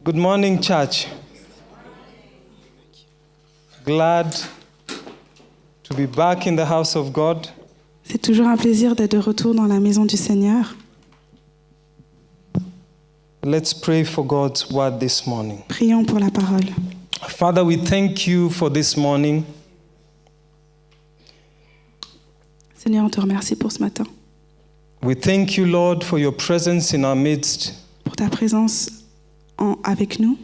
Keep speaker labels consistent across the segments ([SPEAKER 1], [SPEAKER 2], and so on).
[SPEAKER 1] Good morning, church. Glad to be back in the house of God.
[SPEAKER 2] C'est toujours un plaisir d'être de retour dans la maison du Seigneur.
[SPEAKER 1] Let's pray for God's word this morning.
[SPEAKER 2] Prions pour la parole.
[SPEAKER 1] Father, we thank you for this morning.
[SPEAKER 2] Seigneur, on te remercie pour ce matin,
[SPEAKER 1] We thank you, Lord, for your presence in our midst.
[SPEAKER 2] pour ta présence avec nous.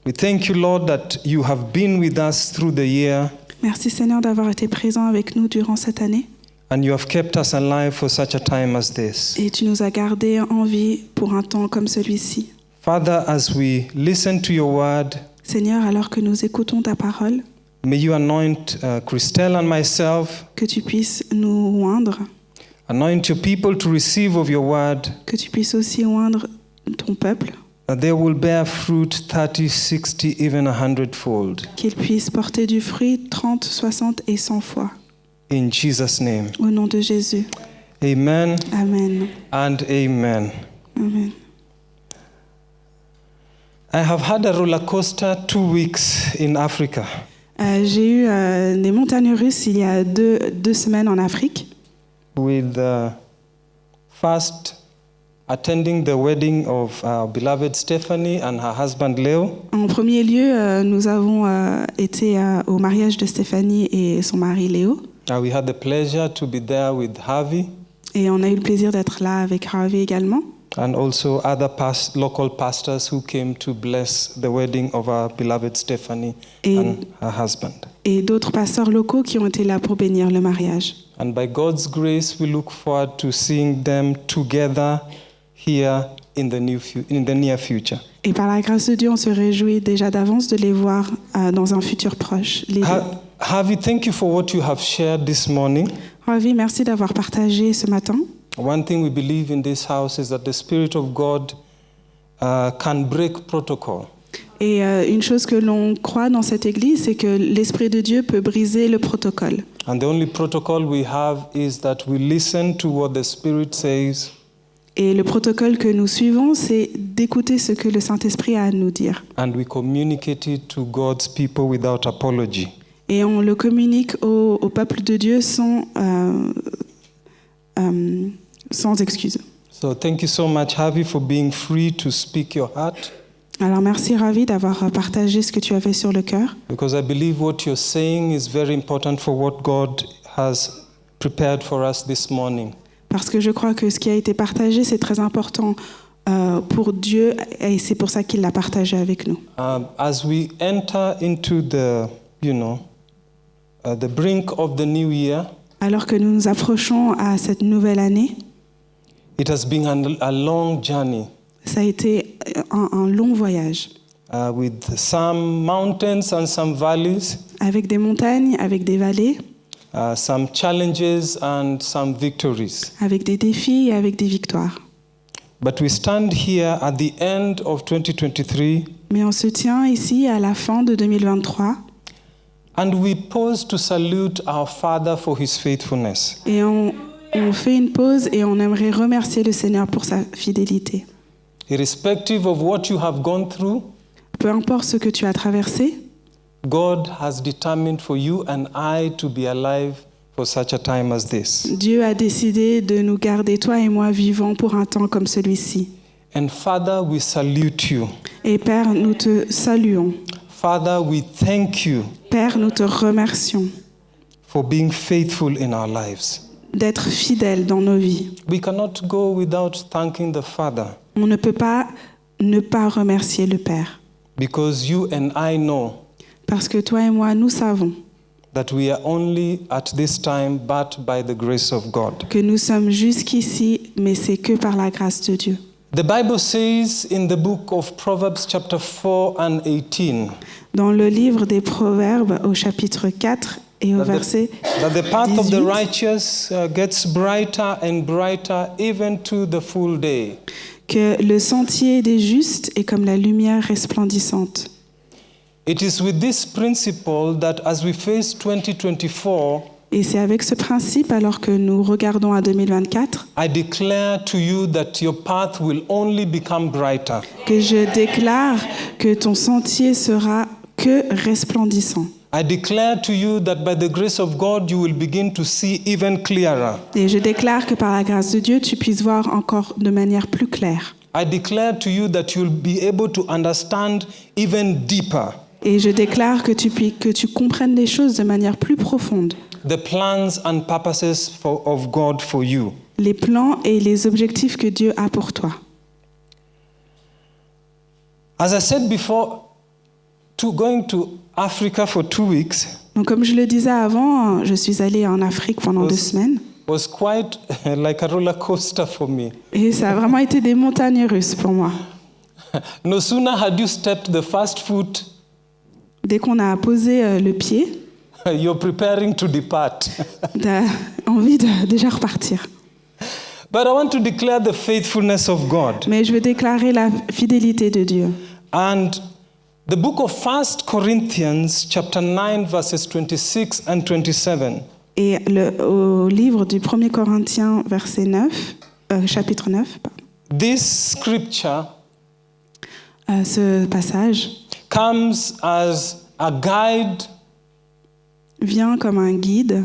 [SPEAKER 1] We thank you, Lord, that you have been with us through the year
[SPEAKER 2] Merci Seigneur d'avoir été présent avec nous durant cette année
[SPEAKER 1] and you have kept us alive for such a time as this.
[SPEAKER 2] et tu nous as gardés en vie pour un temps comme celui-ci.
[SPEAKER 1] Father, as we listen to your word,
[SPEAKER 2] Seigneur, alors que nous écoutons ta parole,
[SPEAKER 1] may you anoint Christelle and myself,
[SPEAKER 2] que tu puisses nous oindre,
[SPEAKER 1] anoint your people to receive of your word,
[SPEAKER 2] que tu puisses aussi oindre ton peuple,
[SPEAKER 1] that they will bear fruit 30, 60, even 100-fold.
[SPEAKER 2] qu'il puisse porter du fruit 30, 60 et 100 fois.
[SPEAKER 1] In Jesus' name.
[SPEAKER 2] Au nom de Jésus.
[SPEAKER 1] Amen
[SPEAKER 2] Amen.
[SPEAKER 1] and amen.
[SPEAKER 2] Amen.
[SPEAKER 1] I have had a roller coaster 2 weeks in Africa.
[SPEAKER 2] J'ai eu des montagnes russes il y a deux semaines en Afrique.
[SPEAKER 1] With first attending the wedding of our beloved Stephanie and her husband Leo.
[SPEAKER 2] En premier lieu, nous avons été au mariage de Stéphanie et son mari Léo.
[SPEAKER 1] We had the pleasure to be there with Harvey
[SPEAKER 2] Et on a eu le plaisir d'être là avec Harvey également.
[SPEAKER 1] and also other local pastors who came to bless the wedding of our beloved Stephanie and her husband.
[SPEAKER 2] Et d'autres pasteurs locaux qui ont été là pour bénir le mariage.
[SPEAKER 1] And by God's grace, we look forward to seeing them together here in the near future.
[SPEAKER 2] Et par la grâce de Dieu, on se réjouit déjà d'avance de les voir dans un futur proche. Les deux.
[SPEAKER 1] Harvey, thank you for what you have shared this morning.
[SPEAKER 2] Harvey, merci d'avoir partagé ce matin.
[SPEAKER 1] One thing we believe in this house is that the Spirit of God can break protocol.
[SPEAKER 2] Et une chose que l'on croit dans cette église, c'est que l'Esprit de Dieu peut briser le protocole.
[SPEAKER 1] And the only protocol we have is that we listen to what the Spirit says.
[SPEAKER 2] Et le protocole que nous suivons, c'est d'écouter ce que le Saint-Esprit a à nous dire.
[SPEAKER 1] And we communicate it to God's people without apology.
[SPEAKER 2] Et on le communique au peuple de Dieu sans excuse.
[SPEAKER 1] So thank you so much, Harvey, for being free to speak your heart.
[SPEAKER 2] Alors merci Ravi d'avoir partagé ce que tu avais sur le cœur.
[SPEAKER 1] Because I believe what you're saying is very important for what God has prepared for us this morning.
[SPEAKER 2] Parce que je crois que ce qui a été partagé, c'est très important pour Dieu et c'est pour ça qu'il l'a partagé avec nous.
[SPEAKER 1] As we enter into the brink of the new year,
[SPEAKER 2] Alors que nous nous approchons à cette nouvelle année,
[SPEAKER 1] it has been a long journey.
[SPEAKER 2] ça a été un long voyage.
[SPEAKER 1] With some mountains and some valleys,
[SPEAKER 2] Avec des montagnes, avec des vallées,
[SPEAKER 1] some challenges and some victories.
[SPEAKER 2] avec des défis et avec des victoires.
[SPEAKER 1] But we stand here at the end of 2023
[SPEAKER 2] Mais on se tient ici à la fin de 2023
[SPEAKER 1] and we pause to salute our Father for his faithfulness.
[SPEAKER 2] et on fait une pause et on aimerait remercier le Seigneur pour sa fidélité.
[SPEAKER 1] Irrespective of what you have gone through,
[SPEAKER 2] Peu importe ce que tu as traversé,
[SPEAKER 1] God has determined for you and I to be alive for such a time as this.
[SPEAKER 2] Dieu a décidé de nous garder, toi et moi, vivants pour un temps comme celui-ci.
[SPEAKER 1] And Father, we salute you.
[SPEAKER 2] Et Père, nous te saluons.
[SPEAKER 1] Father, we thank you
[SPEAKER 2] Père, nous te remercions
[SPEAKER 1] for being faithful in our lives.
[SPEAKER 2] d'être fidèle dans nos vies.
[SPEAKER 1] We cannot go without thanking the Father
[SPEAKER 2] On ne peut pas ne pas remercier le Père.
[SPEAKER 1] because you and I know
[SPEAKER 2] Parce que toi et moi, nous savons
[SPEAKER 1] that we are only at this time but by the grace of God.
[SPEAKER 2] que nous sommes jusqu'ici, mais c'est que par la grâce de Dieu.
[SPEAKER 1] The Bible says in the book of Proverbs chapter 4 and 18
[SPEAKER 2] Dans le livre des Proverbes, au chapitre 4 et au verset
[SPEAKER 1] that the path of the
[SPEAKER 2] 18,
[SPEAKER 1] righteous gets brighter and brighter even to the full day.
[SPEAKER 2] que le sentier des justes est comme la lumière resplendissante.
[SPEAKER 1] It is with this principle that as we face 2024,
[SPEAKER 2] Et c'est avec ce principe, alors que nous regardons à 2024,
[SPEAKER 1] I declare to you that your path will only become brighter.
[SPEAKER 2] que je déclare que ton sentier sera que resplendissant.
[SPEAKER 1] I declare to you that by the grace of God, you will begin to see even clearer.
[SPEAKER 2] Et je déclare que par la grâce de Dieu, tu puisses voir encore de manière plus claire.
[SPEAKER 1] I declare to you that you'll be able to understand even deeper
[SPEAKER 2] Et je déclare que tu comprennes les choses de manière plus profonde.
[SPEAKER 1] the plans and purposes of God for you.
[SPEAKER 2] Les plans et les objectifs que Dieu a pour toi.
[SPEAKER 1] As I said before, going to Africa for 2 weeks
[SPEAKER 2] Donc, comme je le disais avant, je suis allée en Afrique pendant 2 semaines.
[SPEAKER 1] was quite like a roller coaster for me.
[SPEAKER 2] Et ça a vraiment été des montagnes russes pour moi.
[SPEAKER 1] No sooner had you stepped the first foot,
[SPEAKER 2] Dès qu'on a posé le pied,
[SPEAKER 1] you're preparing to depart.
[SPEAKER 2] t'as envie de déjà repartir.
[SPEAKER 1] But I want to declare the faithfulness of God.
[SPEAKER 2] Mais je veux déclarer la fidélité de Dieu.
[SPEAKER 1] And the book of 1 Corinthians, chapter 9, verses 26 and 27.
[SPEAKER 2] Et au livre du 1er Corinthiens, chapitre 9,
[SPEAKER 1] This scripture
[SPEAKER 2] ce passage
[SPEAKER 1] comes as a guide,
[SPEAKER 2] vient comme un guide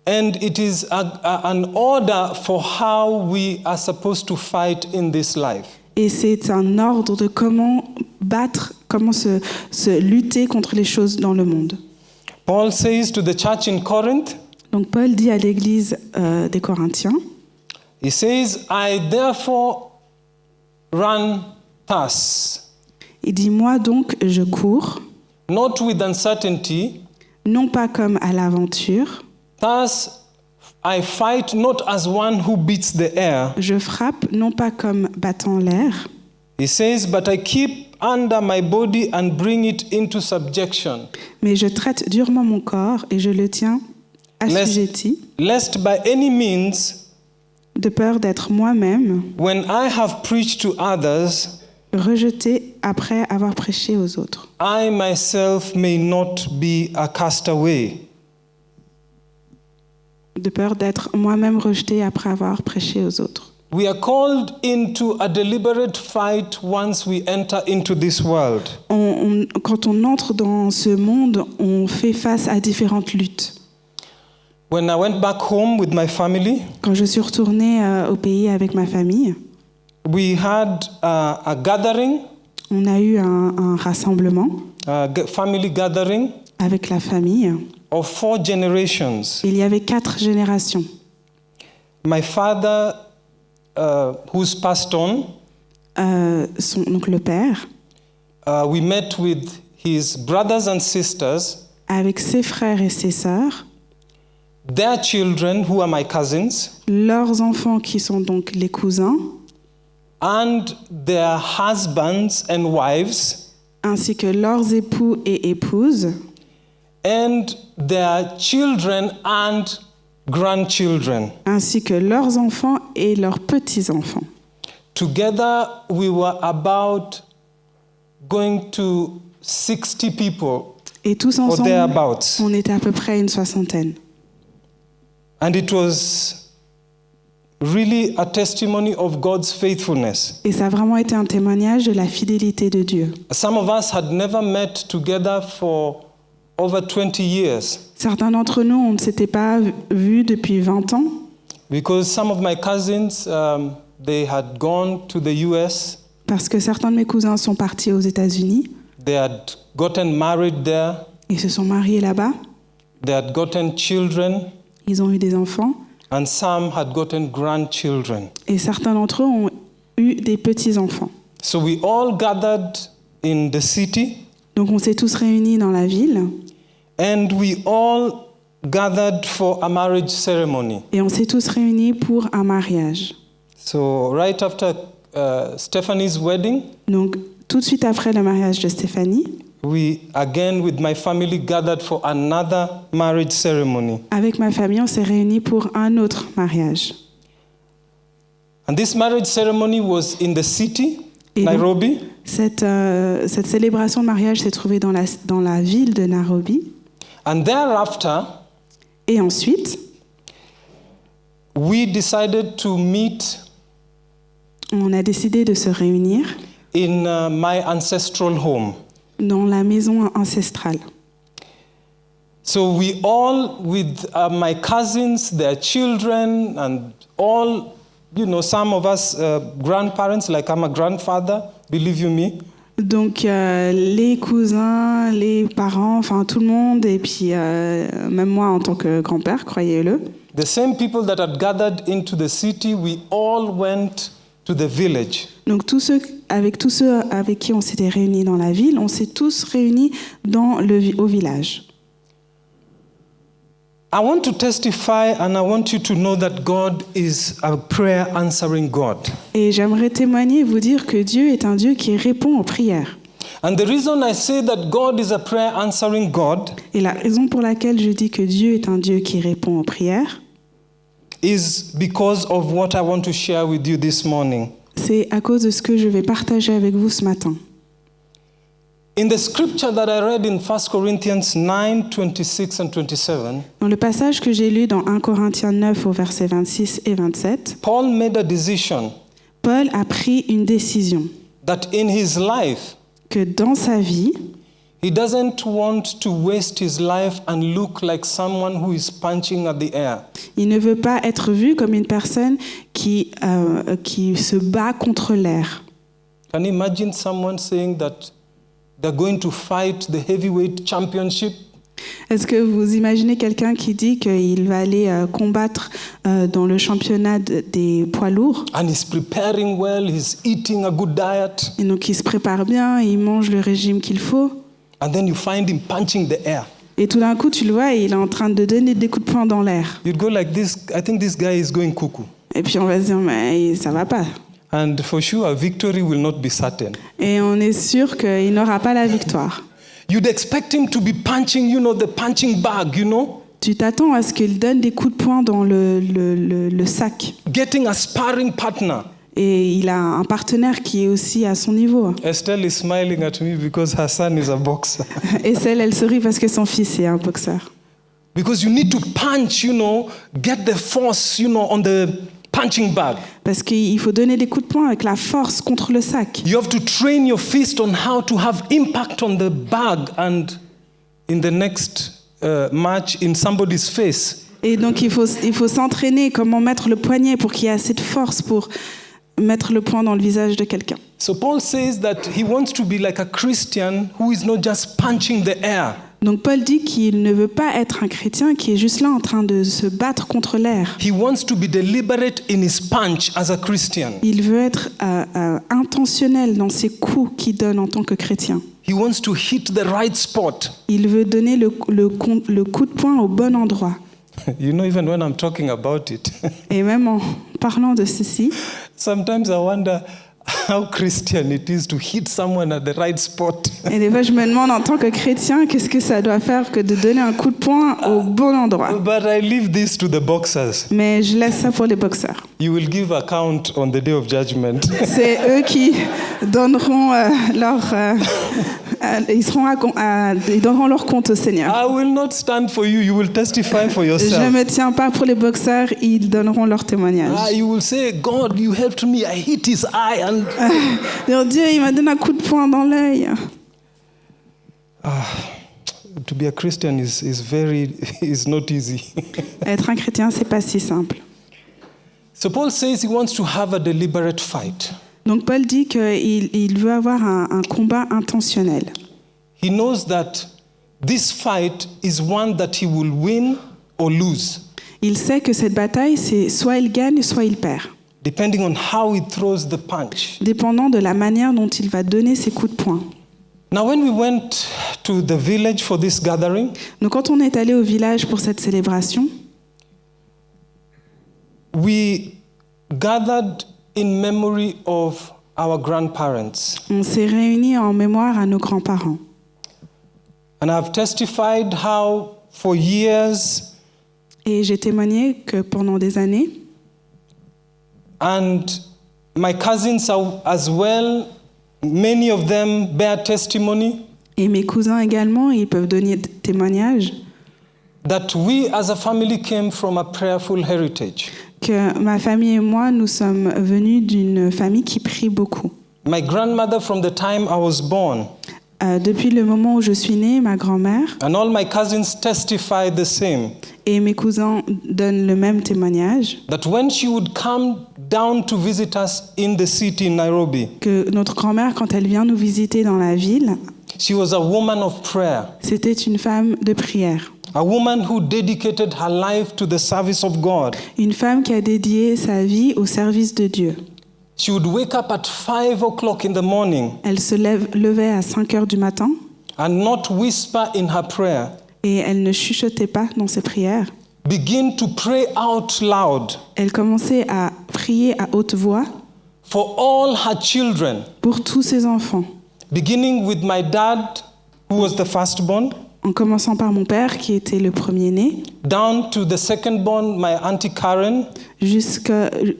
[SPEAKER 1] and it is an order for how we are supposed to fight in this life.
[SPEAKER 2] et c'est un ordre de comment se lutter contre les choses dans le monde.
[SPEAKER 1] Paul says to the church in Corinth,
[SPEAKER 2] Donc Paul dit à l'église des Corinthiens,
[SPEAKER 1] he says, I therefore run thus,
[SPEAKER 2] il dit, moi donc je cours,
[SPEAKER 1] not with uncertainty,
[SPEAKER 2] non pas comme à l'aventure,
[SPEAKER 1] thus I fight not as one who beats the air.
[SPEAKER 2] je frappe non pas comme battant l'air,
[SPEAKER 1] He says, but I keep under my body and bring it into subjection,
[SPEAKER 2] mais je traite durement mon corps et je le tiens assujetti,
[SPEAKER 1] lest by any means,
[SPEAKER 2] de peur d'être moi-même
[SPEAKER 1] when I have preached to others,
[SPEAKER 2] rejeté après avoir prêché aux autres.
[SPEAKER 1] I myself may not be a castaway.
[SPEAKER 2] De peur d'être moi-même rejeté après avoir prêché aux autres.
[SPEAKER 1] We are called into a deliberate fight once we enter into this world.
[SPEAKER 2] Quand on entre dans ce monde, on fait face à différentes luttes.
[SPEAKER 1] When I went back home with my family,
[SPEAKER 2] Quand je suis retournée au pays avec ma famille,
[SPEAKER 1] we had a gathering,
[SPEAKER 2] on a eu un rassemblement
[SPEAKER 1] family gathering
[SPEAKER 2] avec la famille.
[SPEAKER 1] of 4 generations.
[SPEAKER 2] Il y avait 4 générations.
[SPEAKER 1] My father, who's passed on,
[SPEAKER 2] Donc le père,
[SPEAKER 1] we met with his brothers and sisters,
[SPEAKER 2] avec ses frères et ses sœurs,
[SPEAKER 1] their children, who are my cousins,
[SPEAKER 2] leurs enfants qui sont donc les cousins,
[SPEAKER 1] and their husbands and wives,
[SPEAKER 2] ainsi que leurs époux et épouses,
[SPEAKER 1] and their children and grandchildren.
[SPEAKER 2] ainsi que leurs enfants et leurs petits-enfants.
[SPEAKER 1] Together, we were about going to 60 people
[SPEAKER 2] Et tous
[SPEAKER 1] or
[SPEAKER 2] ensemble,
[SPEAKER 1] thereabouts.
[SPEAKER 2] on était à peu près une 60aine.
[SPEAKER 1] And it was really a testimony of God's faithfulness.
[SPEAKER 2] Et ça a vraiment été un témoignage de la fidélité de Dieu.
[SPEAKER 1] Some of us had never met together for over 20 years
[SPEAKER 2] Certains d'entre nous, on ne s'était pas vus depuis 20 ans,
[SPEAKER 1] because some of my cousins, they had gone to the US.
[SPEAKER 2] parce que certains de mes cousins sont partis aux États-Unis,
[SPEAKER 1] They had gotten married there.
[SPEAKER 2] ils se sont mariés là-bas,
[SPEAKER 1] They had gotten children,
[SPEAKER 2] ils ont eu des enfants,
[SPEAKER 1] and some had gotten grandchildren.
[SPEAKER 2] et certains d'entre eux ont eu des petits-enfants.
[SPEAKER 1] So we all gathered in the city,
[SPEAKER 2] Donc on s'est tous réunis dans la ville,
[SPEAKER 1] and we all gathered for a marriage ceremony.
[SPEAKER 2] et on s'est tous réunis pour un mariage.
[SPEAKER 1] So right after Stephanie's wedding,
[SPEAKER 2] Donc tout de suite après le mariage de Stéphanie,
[SPEAKER 1] we again with my family gathered for another marriage ceremony.
[SPEAKER 2] avec ma famille, on s'est réunis pour un autre mariage.
[SPEAKER 1] And this marriage ceremony was in the city,
[SPEAKER 2] Et donc,
[SPEAKER 1] Nairobi.
[SPEAKER 2] Cette célébration de mariage s'est trouvée dans la ville de Nairobi.
[SPEAKER 1] And thereafter,
[SPEAKER 2] Et ensuite,
[SPEAKER 1] we decided to meet
[SPEAKER 2] on a décidé de se réunir
[SPEAKER 1] in my ancestral home.
[SPEAKER 2] dans la maison ancestrale.
[SPEAKER 1] So we all, with my cousins, their children, and all, some of us grandparents, like I'm a grandfather, believe you me.
[SPEAKER 2] Donc les cousins, les parents, enfin tout le monde, et puis même moi en tant que grand-père, croyez-le.
[SPEAKER 1] The same people that had gathered into the city, we all went to the village.
[SPEAKER 2] Donc tous ceux avec qui on s'était réunis dans la ville, on s'est tous réunis au village.
[SPEAKER 1] I want to testify and I want you to know that God is a prayer answering God.
[SPEAKER 2] Et j'aimerais témoigner et vous dire que Dieu est un Dieu qui répond aux prières.
[SPEAKER 1] And the reason I say that God is a prayer answering God
[SPEAKER 2] Et la raison pour laquelle je dis que Dieu est un Dieu qui répond aux prières
[SPEAKER 1] is because of what I want to share with you this morning.
[SPEAKER 2] C'est à cause de ce que je vais partager avec vous ce matin.
[SPEAKER 1] In the scripture that I read in 1 Corinthians 9, 26 and 27,
[SPEAKER 2] Dans le passage que j'ai lu dans 1 Corinthiens 9 au verset 26 et 27,
[SPEAKER 1] Paul made a decision
[SPEAKER 2] Paul a pris une décision
[SPEAKER 1] that in his life,
[SPEAKER 2] que dans sa vie,
[SPEAKER 1] he doesn't want to waste his life and look like someone who is punching at the air.
[SPEAKER 2] il ne veut pas être vu comme une personne qui se bat contre l'air.
[SPEAKER 1] Can you imagine someone saying that they're going to fight the heavyweight championship?
[SPEAKER 2] Est-ce que vous imaginez quelqu'un qui dit qu'il va aller combattre dans le championnat des poids lourds?
[SPEAKER 1] And he's preparing well, he's eating a good diet,
[SPEAKER 2] Et donc il se prépare bien, il mange le régime qu'il faut.
[SPEAKER 1] and then you find him punching the air.
[SPEAKER 2] Et tout d'un coup, tu le vois, il est en train de donner des coups de poing dans l'air.
[SPEAKER 1] You'd go like this, I think this guy is going cuckoo.
[SPEAKER 2] Et puis on va se dire, mais ça va pas.
[SPEAKER 1] And for sure, victory will not be certain.
[SPEAKER 2] Et on est sûr qu'il n'aura pas la victoire.
[SPEAKER 1] You'd expect him to be punching, the punching bag,
[SPEAKER 2] Tu t'attends à ce qu'il donne des coups de poing dans le sac.
[SPEAKER 1] getting a sparring partner.
[SPEAKER 2] Et il a un partenaire qui est aussi à son niveau.
[SPEAKER 1] Estelle is smiling at me because her son is a boxer.
[SPEAKER 2] Et elle sourit parce que son fils est un boxeur.
[SPEAKER 1] Because you need to punch, get the force, on the punching bag.
[SPEAKER 2] Parce qu'il faut donner des coups de poing avec la force contre le sac.
[SPEAKER 1] You have to train your fist on how to have impact on the bag and in the next match in somebody's face.
[SPEAKER 2] Et donc il faut s'entraîner comment mettre le poignet pour qu'il y ait assez de force pour mettre le poing dans le visage de quelqu'un.
[SPEAKER 1] So Paul says that he wants to be like a Christian who is not just punching the air.
[SPEAKER 2] Donc Paul dit qu'il ne veut pas être un chrétien qui est juste là en train de se battre contre l'air.
[SPEAKER 1] He wants to be deliberate in his punch as a Christian.
[SPEAKER 2] Il veut être intentionnel dans ses coups qu'il donne en tant que chrétien.
[SPEAKER 1] He wants to hit the right spot.
[SPEAKER 2] Il veut donner le coup de poing au bon endroit.
[SPEAKER 1] Even when I'm talking about it,
[SPEAKER 2] Et même en parlant de ceci,
[SPEAKER 1] sometimes I wonder how Christian it is to hit someone at the right spot.
[SPEAKER 2] et des fois je me demande en tant que chrétien, qu'est-ce que ça doit faire que de donner un coup de poing au bon endroit.
[SPEAKER 1] But I leave this to the boxers.
[SPEAKER 2] Mais je laisse ça pour les boxeurs.
[SPEAKER 1] You will give account on the day of judgment.
[SPEAKER 2] C'est eux qui donneront ils donneront leur compte au Seigneur.
[SPEAKER 1] I will not stand for you. You will testify for
[SPEAKER 2] Je
[SPEAKER 1] yourself.
[SPEAKER 2] me tiens pas pour les boxeurs, ils donneront leur témoignage.
[SPEAKER 1] You will say, God, you helped me. I hit his eye. And
[SPEAKER 2] Dieu, il m'a donné un coup de poing dans l'œil.
[SPEAKER 1] to be a Christian is not easy.
[SPEAKER 2] Être un chrétien, c'est pas si simple.
[SPEAKER 1] So Paul says he wants to have a deliberate fight.
[SPEAKER 2] Donc Paul dit qu'il veut avoir un combat intentionnel.
[SPEAKER 1] He knows that this fight is one that he will win or lose,
[SPEAKER 2] Il sait que cette bataille, c'est soit il gagne, soit il perd,
[SPEAKER 1] depending on how he throws the punch.
[SPEAKER 2] dépendant de la manière dont il va donner ses coups de poing.
[SPEAKER 1] Now, when we went to the village for this gathering,
[SPEAKER 2] Donc quand on est allé au village pour cette célébration,
[SPEAKER 1] we gathered in memory of our grandparents.
[SPEAKER 2] on s'est réunis en mémoire à nos grands-parents.
[SPEAKER 1] And I've testified how for years
[SPEAKER 2] Et j'ai témoigné que pendant des années,
[SPEAKER 1] and my cousins are as well, many of them bear testimony.
[SPEAKER 2] et mes cousins également, ils peuvent donner témoignage,
[SPEAKER 1] that we as a family came from a prayerful heritage.
[SPEAKER 2] que ma famille et moi, nous sommes venus d'une famille qui prie beaucoup.
[SPEAKER 1] My grandmother, from the time I was born,
[SPEAKER 2] Depuis le moment où je suis née, ma grand-mère
[SPEAKER 1] and all my cousins testify the same,
[SPEAKER 2] et mes cousins donnent le même témoignage,
[SPEAKER 1] that when she would come down to visit us in the city in Nairobi,
[SPEAKER 2] que notre grand-mère, quand elle vient nous visiter dans la ville,
[SPEAKER 1] she was a woman of prayer,
[SPEAKER 2] c'était une femme de prière.
[SPEAKER 1] a woman who dedicated her life to the service of God.
[SPEAKER 2] Une femme qui a dédié sa vie au service de Dieu.
[SPEAKER 1] She would wake up at 5 o'clock in the morning
[SPEAKER 2] Elle se levait à 5 heures du matin
[SPEAKER 1] and not whisper in her prayer,
[SPEAKER 2] et elle ne chuchotait pas dans ses prières.
[SPEAKER 1] begin to pray out loud
[SPEAKER 2] Elle commençait à prier à haute voix
[SPEAKER 1] for all her children,
[SPEAKER 2] pour tous ses enfants,
[SPEAKER 1] beginning with my dad, who was the firstborn,
[SPEAKER 2] en commençant par mon père qui était le premier-né,
[SPEAKER 1] down to the secondborn, my auntie Karen,
[SPEAKER 2] jusqu'au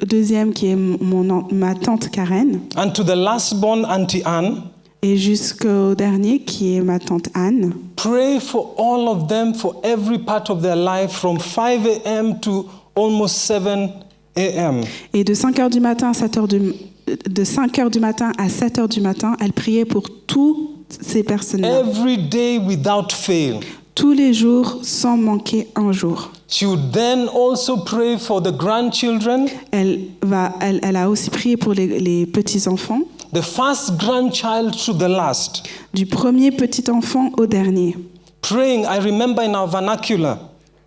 [SPEAKER 2] deuxième qui est ma tante Karen,
[SPEAKER 1] and to the lastborn, auntie Anne.
[SPEAKER 2] et jusqu'au dernier qui est ma tante Anne.
[SPEAKER 1] Pray for all of them for every part of their life from 5 a.m. to almost 7 a.m.
[SPEAKER 2] Et de 5 heures du matin à 7 heures de 5 heures du matin à 7 heures du matin, elle priait pour tous ces personnes-là.
[SPEAKER 1] Every day without fail.
[SPEAKER 2] Tous les jours, sans manquer un jour.
[SPEAKER 1] She would then also pray for the grandchildren,
[SPEAKER 2] Elle a aussi prié pour les petits-enfants,
[SPEAKER 1] the first grandchild to the last.
[SPEAKER 2] du premier petit-enfant au dernier.
[SPEAKER 1] Praying, I remember in our vernacular,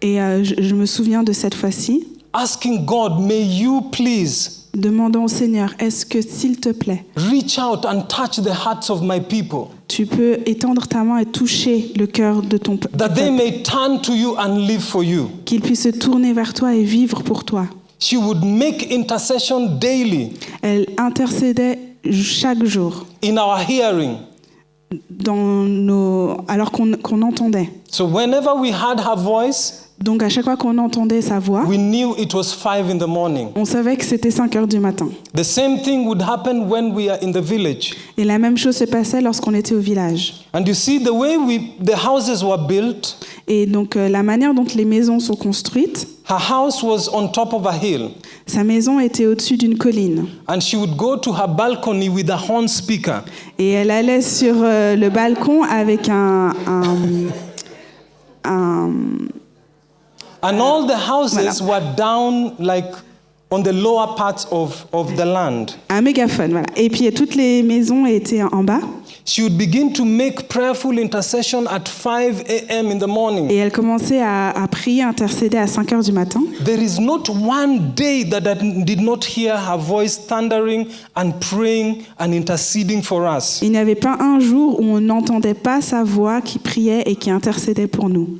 [SPEAKER 2] Et je me souviens de cette fois-ci,
[SPEAKER 1] asking God, may you please
[SPEAKER 2] demandant au Seigneur, est-ce que, s'il te plaît,
[SPEAKER 1] reach out and touch the hearts of my people,
[SPEAKER 2] tu peux étendre ta main et toucher le cœur de ton peuple,
[SPEAKER 1] that they may turn to you and live for you.
[SPEAKER 2] qu'ils puissent se tourner vers toi et vivre pour toi.
[SPEAKER 1] She would make intercession daily
[SPEAKER 2] Elle intercédait chaque jour,
[SPEAKER 1] in our hearing.
[SPEAKER 2] alors qu'on entendait.
[SPEAKER 1] So whenever we heard her voice,
[SPEAKER 2] Donc à chaque fois qu'on entendait sa voix,
[SPEAKER 1] we knew it was 5 in the morning.
[SPEAKER 2] on savait que c'était 5 heures du matin.
[SPEAKER 1] The same thing would happen when we are in the village.
[SPEAKER 2] Et la même chose se passait lorsqu'on était au village.
[SPEAKER 1] And you see the way the houses were built,
[SPEAKER 2] Et donc la manière dont les maisons sont construites,
[SPEAKER 1] her house was on top of a hill,
[SPEAKER 2] sa maison était au-dessus d'une colline.
[SPEAKER 1] and she would go to her balcony with a horn speaker.
[SPEAKER 2] Et elle allait sur le balcon avec
[SPEAKER 1] And all the houses were down like on the lower parts of the land.
[SPEAKER 2] un mégaphone, voilà. Et puis toutes les maisons étaient en bas.
[SPEAKER 1] She would begin to make prayerful intercession at 5 a.m. in the morning.
[SPEAKER 2] Et elle commençait à prier, à intercéder à 5 heures du matin.
[SPEAKER 1] There is not one day that I did not hear her voice thundering and praying and interceding for us.
[SPEAKER 2] Il n'y avait pas un jour où on n'entendait pas sa voix qui priait et qui intercédait pour nous.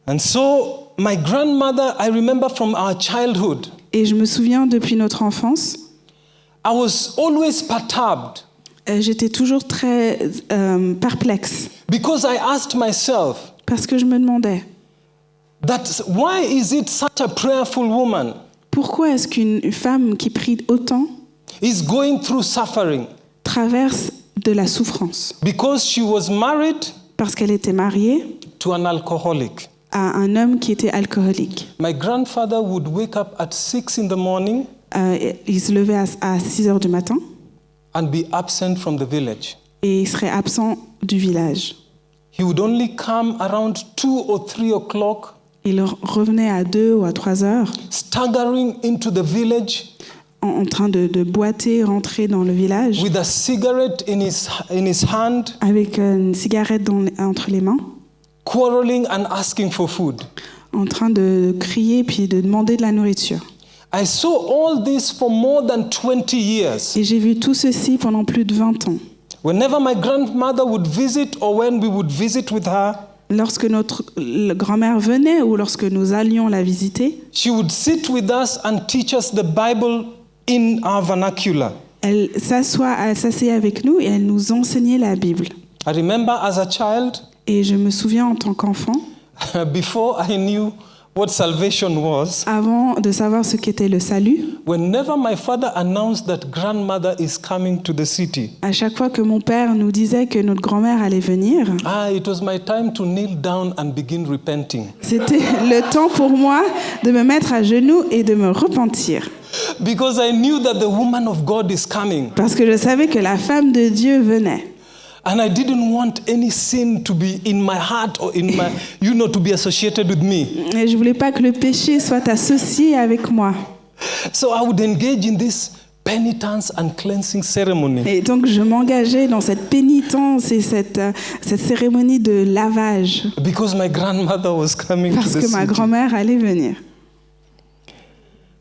[SPEAKER 1] And so my grandmother, I remember from our childhood,
[SPEAKER 2] Et je me souviens depuis notre enfance,
[SPEAKER 1] I was always perturbed
[SPEAKER 2] j'étais toujours très perplexe
[SPEAKER 1] because I asked myself
[SPEAKER 2] parce que je me demandais
[SPEAKER 1] that why is it such a prayerful woman
[SPEAKER 2] pourquoi est-ce qu'une femme qui prie autant
[SPEAKER 1] is going through suffering?
[SPEAKER 2] traverse de la souffrance?
[SPEAKER 1] Because she was married
[SPEAKER 2] Parce qu'elle était mariée
[SPEAKER 1] to an alcoholic.
[SPEAKER 2] à un homme qui était alcoolique.
[SPEAKER 1] My grandfather would wake up at 6 in the morning
[SPEAKER 2] Il se levait à 6 heures du matin
[SPEAKER 1] and be absent from the village.
[SPEAKER 2] et il serait absent du village.
[SPEAKER 1] He would only come around 2 or 3 o'clock,
[SPEAKER 2] Il revenait à 2 ou à 3 heures
[SPEAKER 1] staggering into the village
[SPEAKER 2] en train de boiter, rentrer dans le village
[SPEAKER 1] with a cigarette in his hand,
[SPEAKER 2] avec une cigarette entre les mains,
[SPEAKER 1] quarreling and asking for food.
[SPEAKER 2] en train de crier puis de demander de la nourriture.
[SPEAKER 1] I saw all this for more than 20 years.
[SPEAKER 2] Et j'ai vu tout ceci pendant plus de 20 ans.
[SPEAKER 1] Whenever my grandmother would visit or when we would visit with her,
[SPEAKER 2] Lorsque notre grand-mère venait ou lorsque nous allions la visiter,
[SPEAKER 1] she would sit with us and teach us the Bible in our vernacular.
[SPEAKER 2] elle s'asseyait avec nous et elle nous enseignait la Bible.
[SPEAKER 1] I remember as a child,
[SPEAKER 2] Et je me souviens en tant qu'enfant,
[SPEAKER 1] before I knew what salvation was,
[SPEAKER 2] avant de savoir ce qu'était le salut,
[SPEAKER 1] whenever my father announced that grandmother is coming to the city,
[SPEAKER 2] à chaque fois que mon père nous disait que notre grand-mère allait venir,
[SPEAKER 1] it was my time to kneel down and begin repenting.
[SPEAKER 2] c'était le temps pour moi de me mettre à genoux et de me repentir.
[SPEAKER 1] Because I knew that the woman of God is coming.
[SPEAKER 2] Parce que je savais que la femme de Dieu venait.
[SPEAKER 1] And I didn't want any sin to be in my heart or in my, to be associated with me.
[SPEAKER 2] Et je voulais pas que le péché soit associé avec moi.
[SPEAKER 1] So I would engage in this penitence and cleansing ceremony.
[SPEAKER 2] Et donc je m'engageais dans cette pénitence et cette cérémonie de lavage.
[SPEAKER 1] Because my grandmother was coming to
[SPEAKER 2] Parce
[SPEAKER 1] the
[SPEAKER 2] que ma
[SPEAKER 1] city.
[SPEAKER 2] grand-mère allait venir.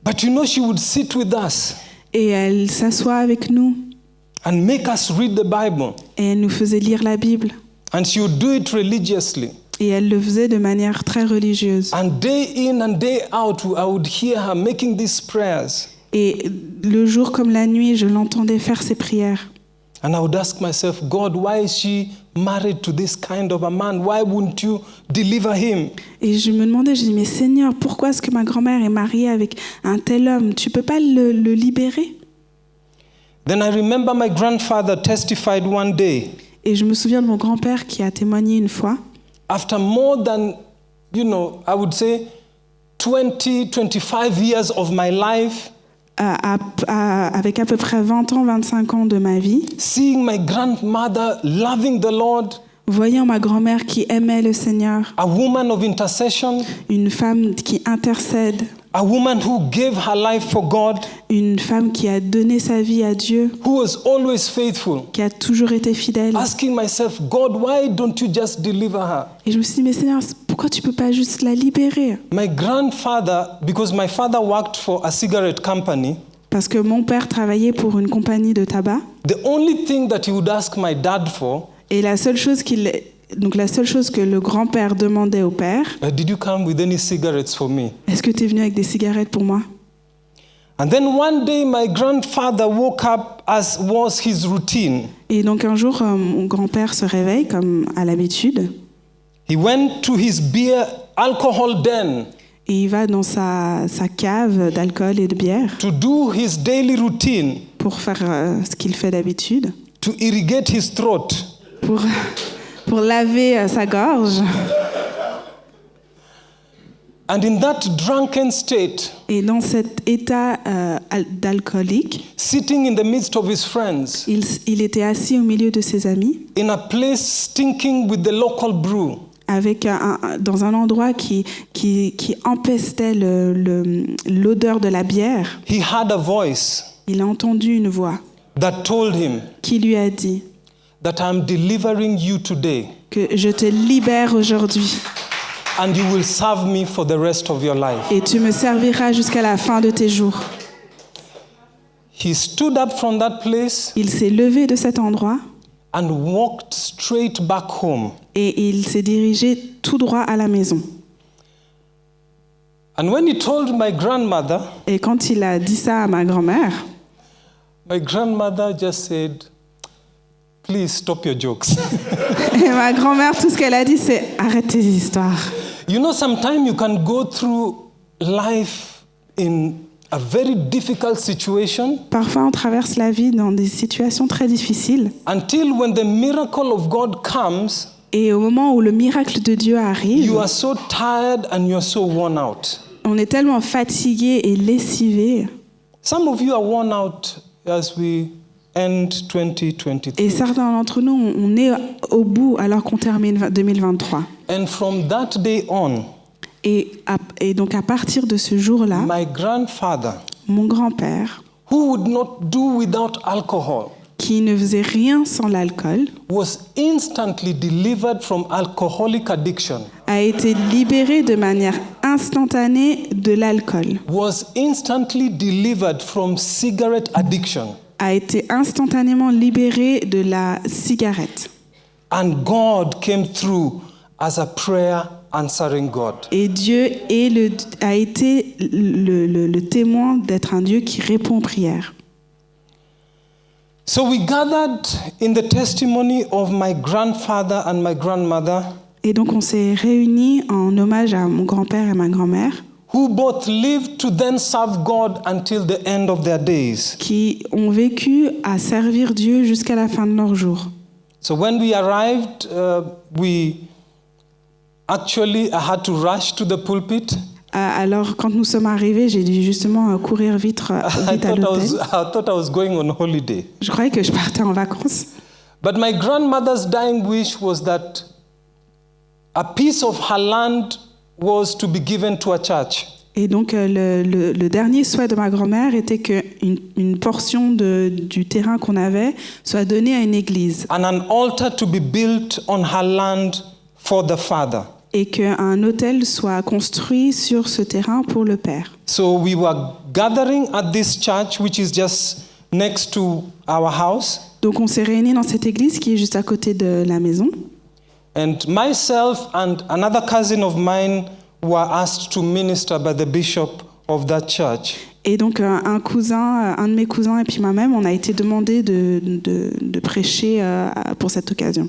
[SPEAKER 1] But she would sit with us
[SPEAKER 2] Et elle s'assoit avec nous.
[SPEAKER 1] and make us read the Bible.
[SPEAKER 2] Et elle nous faisait lire la Bible.
[SPEAKER 1] And she would do it religiously.
[SPEAKER 2] Et elle le faisait de manière très religieuse.
[SPEAKER 1] And day in and day out, I would hear her making these prayers.
[SPEAKER 2] Et le jour comme la nuit, je l'entendais faire ses prières.
[SPEAKER 1] And I would ask myself, God, why is she married to this kind of a man? Why wouldn't you deliver him?
[SPEAKER 2] Et je me demandais, je dis, mais Seigneur, pourquoi est-ce que ma grand-mère est mariée avec un tel homme? Tu peux pas le libérer?
[SPEAKER 1] Then I remember my grandfather testified one day,
[SPEAKER 2] Et je me souviens de mon grand-père qui a témoigné une fois.
[SPEAKER 1] after more than, I would say 20, 25 years of my life,
[SPEAKER 2] Avec à peu près 20 ans, 25 ans de ma vie,
[SPEAKER 1] seeing my grandmother loving the Lord,
[SPEAKER 2] voyant ma grand-mère qui aimait le Seigneur,
[SPEAKER 1] a woman of intercession,
[SPEAKER 2] une femme qui intercède,
[SPEAKER 1] a woman who gave her life for God,
[SPEAKER 2] une femme qui a donné sa vie à Dieu,
[SPEAKER 1] who was always faithful,
[SPEAKER 2] qui a toujours été fidèle.
[SPEAKER 1] asking myself, God, why don't you just deliver her?
[SPEAKER 2] Et je me suis dit, mais Seigneur, pourquoi tu peux pas juste la libérer?
[SPEAKER 1] My grandfather, because my father worked for a cigarette company,
[SPEAKER 2] Parce que mon père travaillait pour une compagnie de tabac.
[SPEAKER 1] the only thing that he would ask my dad for,
[SPEAKER 2] Et la seule chose que le grand-père demandait au père,
[SPEAKER 1] did you come with any cigarettes for me?
[SPEAKER 2] est-ce que tu es venu avec des cigarettes pour moi?
[SPEAKER 1] And then one day my grandfather woke up as was his routine.
[SPEAKER 2] Et donc un jour, mon grand-père se réveille comme à l'habitude.
[SPEAKER 1] He went to his beer alcohol den
[SPEAKER 2] Et il va dans sa cave d'alcool et de bière
[SPEAKER 1] to do his daily routine,
[SPEAKER 2] pour faire ce qu'il fait d'habitude,
[SPEAKER 1] to irrigate his throat.
[SPEAKER 2] pour laver sa gorge.
[SPEAKER 1] And in that drunken state,
[SPEAKER 2] Et dans cet état d'alcoolique,
[SPEAKER 1] sitting in the midst of his friends,
[SPEAKER 2] il était assis au milieu de ses amis,
[SPEAKER 1] in a place stinking with the local brew,
[SPEAKER 2] avec dans un endroit qui empestait l'odeur de la bière.
[SPEAKER 1] he had a voice
[SPEAKER 2] Il a entendu une voix
[SPEAKER 1] that told him
[SPEAKER 2] qui lui a dit
[SPEAKER 1] that I'm delivering you today
[SPEAKER 2] que je te libère aujourd'hui
[SPEAKER 1] and you will serve me for the rest of your life.
[SPEAKER 2] et tu me serviras jusqu'à la fin de tes jours.
[SPEAKER 1] He stood up from that place
[SPEAKER 2] Il s'est levé de cet endroit
[SPEAKER 1] and walked straight back home.
[SPEAKER 2] et il s'est dirigé tout droit à la maison.
[SPEAKER 1] And when he told my grandmother,
[SPEAKER 2] Et quand il a dit ça à ma grand-mère,
[SPEAKER 1] my grandmother just said, please stop your jokes.
[SPEAKER 2] et ma grand-mère, tout ce qu'elle a dit, c'est « Arrête tes histoires ».
[SPEAKER 1] Sometimes you can go through life in a very difficult situation
[SPEAKER 2] Parfois, on traverse la vie dans des situations très difficiles.
[SPEAKER 1] until when the miracle of God comes,
[SPEAKER 2] Et au moment où le miracle de Dieu arrive,
[SPEAKER 1] you are so tired and you are so worn out.
[SPEAKER 2] on est tellement fatigué et lessivé.
[SPEAKER 1] Some of you are worn out as we end 2023.
[SPEAKER 2] Et certains d'entre nous, on est au bout alors qu'on termine 2023.
[SPEAKER 1] And from that day on,
[SPEAKER 2] Et donc à partir de ce jour-là,
[SPEAKER 1] my grandfather,
[SPEAKER 2] mon grand-père,
[SPEAKER 1] who would not do without alcohol,
[SPEAKER 2] qui ne faisait rien sans l'alcool,
[SPEAKER 1] was instantly delivered from alcoholic addiction,
[SPEAKER 2] a été libéré de manière instantanée de l'alcool,
[SPEAKER 1] was instantly delivered from cigarette addiction.
[SPEAKER 2] a été instantanément libéré de la cigarette.
[SPEAKER 1] And God came through as a prayer answering God.
[SPEAKER 2] Et Dieu a été le témoin d'être un Dieu qui répond aux prières.
[SPEAKER 1] So we gathered in the testimony of my grandfather and my grandmother.
[SPEAKER 2] Et donc on s'est réunis en hommage à mon grand-père et ma grand-mère,
[SPEAKER 1] who both lived to then serve God until the end of their days.
[SPEAKER 2] qui ont vécu à servir Dieu jusqu'à la fin de leurs jours.
[SPEAKER 1] So when we arrived, I had to rush to the pulpit.
[SPEAKER 2] Alors quand nous sommes arrivés, j'ai dû justement courir vite à l'hôtel.
[SPEAKER 1] I thought I was going on holiday.
[SPEAKER 2] Je croyais que je partais en vacances.
[SPEAKER 1] But my grandmother's dying wish was that a piece of her land was to be given to a church.
[SPEAKER 2] Et donc le dernier souhait de ma grand-mère était qu'une portion du terrain qu'on avait soit donnée à une église.
[SPEAKER 1] And an altar to be built on her land for the father.
[SPEAKER 2] Et qu'un autel soit construit sur ce terrain pour le père.
[SPEAKER 1] So we were gathering at this church, which is just next to our house.
[SPEAKER 2] Donc on s'est réunis dans cette église qui est juste à côté de la maison.
[SPEAKER 1] And myself and another cousin of mine were asked to minister by the bishop of that church.
[SPEAKER 2] Et donc un de mes cousins et puis moi-même, on a été demandé de prêcher pour cette occasion.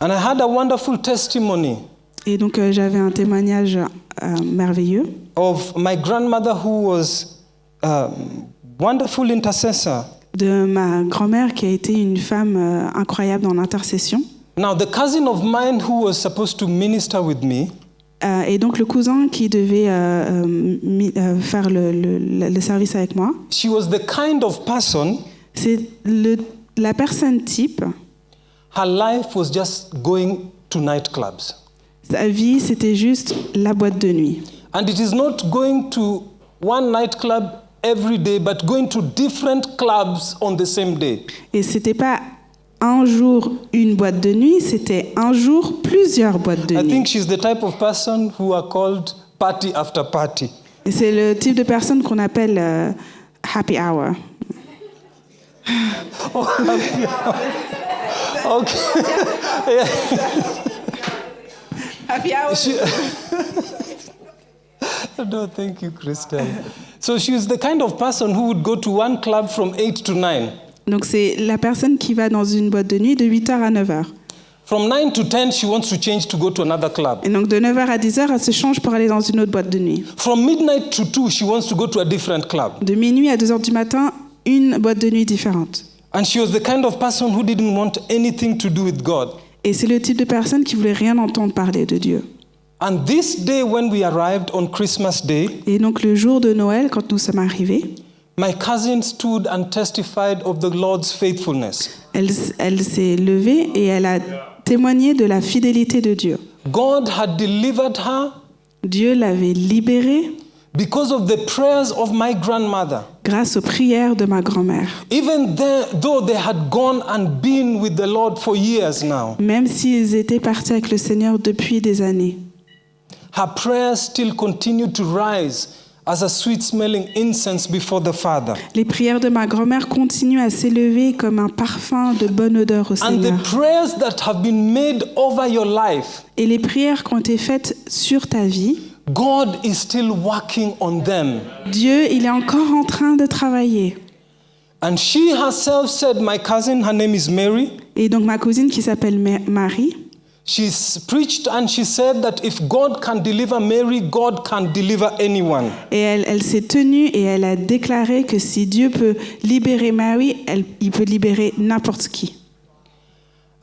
[SPEAKER 1] And I had a wonderful testimony
[SPEAKER 2] Et donc j'avais un témoignage merveilleux
[SPEAKER 1] of my grandmother who was a wonderful intercessor.
[SPEAKER 2] de ma grand-mère qui a été une femme incroyable dans l'intercession.
[SPEAKER 1] Now the cousin of mine who was supposed to minister with me,
[SPEAKER 2] Et donc le cousin qui devait faire le service avec moi,
[SPEAKER 1] she was the kind of person,
[SPEAKER 2] c'est la personne type.
[SPEAKER 1] her life was just going to nightclubs.
[SPEAKER 2] Sa vie, c'était juste la boîte de nuit.
[SPEAKER 1] And it is not going to one nightclub every day, but going to different clubs on the same day.
[SPEAKER 2] Et c'était pas un jour une boîte de nuit, c'était un jour plusieurs boîtes de
[SPEAKER 1] I
[SPEAKER 2] nuit.
[SPEAKER 1] think she's the type of person who are called party after party.
[SPEAKER 2] Et c'est le type de personne qu'on appelle happy hour.
[SPEAKER 1] Okay. Yeah.
[SPEAKER 2] Happy hour.
[SPEAKER 1] No, thank you, Christian. So she was the kind of person who would go to one club from 8 to 9.
[SPEAKER 2] Donc c'est la personne qui va dans une boîte de nuit de 8h à 9h.
[SPEAKER 1] From 9 to 10, she wants to change to go to another club.
[SPEAKER 2] Et donc de 9h à 10h, elle se change pour aller dans une autre boîte de nuit.
[SPEAKER 1] From midnight to 2, she wants to go to a different club.
[SPEAKER 2] De minuit à 2h du matin, une boîte de nuit différente.
[SPEAKER 1] And she was the kind of person who didn't want anything to do with God.
[SPEAKER 2] Et c'est le type de personne qui voulait rien entendre parler de Dieu.
[SPEAKER 1] And this day when we arrived on Christmas Day,
[SPEAKER 2] Et donc le jour de Noël, quand nous sommes arrivés,
[SPEAKER 1] my cousin stood and testified of the Lord's faithfulness.
[SPEAKER 2] elle s'est levée et elle a témoigné de la fidélité de Dieu.
[SPEAKER 1] God had delivered her
[SPEAKER 2] Dieu l'avait libérée
[SPEAKER 1] because of the prayers of my grandmother.
[SPEAKER 2] grâce aux prières de ma grand-mère.
[SPEAKER 1] Even though they had gone and been with the Lord for years now,
[SPEAKER 2] Même s'ils étaient partis avec le Seigneur depuis des années,
[SPEAKER 1] her prayers still continued to rise as a sweet-smelling incense before the Father.
[SPEAKER 2] les prières de ma grand-mère continuent à s'élever comme un parfum de bonne odeur au
[SPEAKER 1] And the
[SPEAKER 2] Seigneur.
[SPEAKER 1] prayers that have been made over your life,
[SPEAKER 2] Et les prières qui ont été faites sur ta vie,
[SPEAKER 1] God is still working on them.
[SPEAKER 2] Dieu, il est encore en train de travailler.
[SPEAKER 1] And she herself said, my cousin, her name is Mary,
[SPEAKER 2] Et donc ma cousine qui s'appelle Marie,
[SPEAKER 1] she's preached and she said that if God can deliver Mary, God can deliver anyone.
[SPEAKER 2] et elle s'est tenue et elle a déclaré que si Dieu peut libérer Marie, il peut libérer n'importe qui.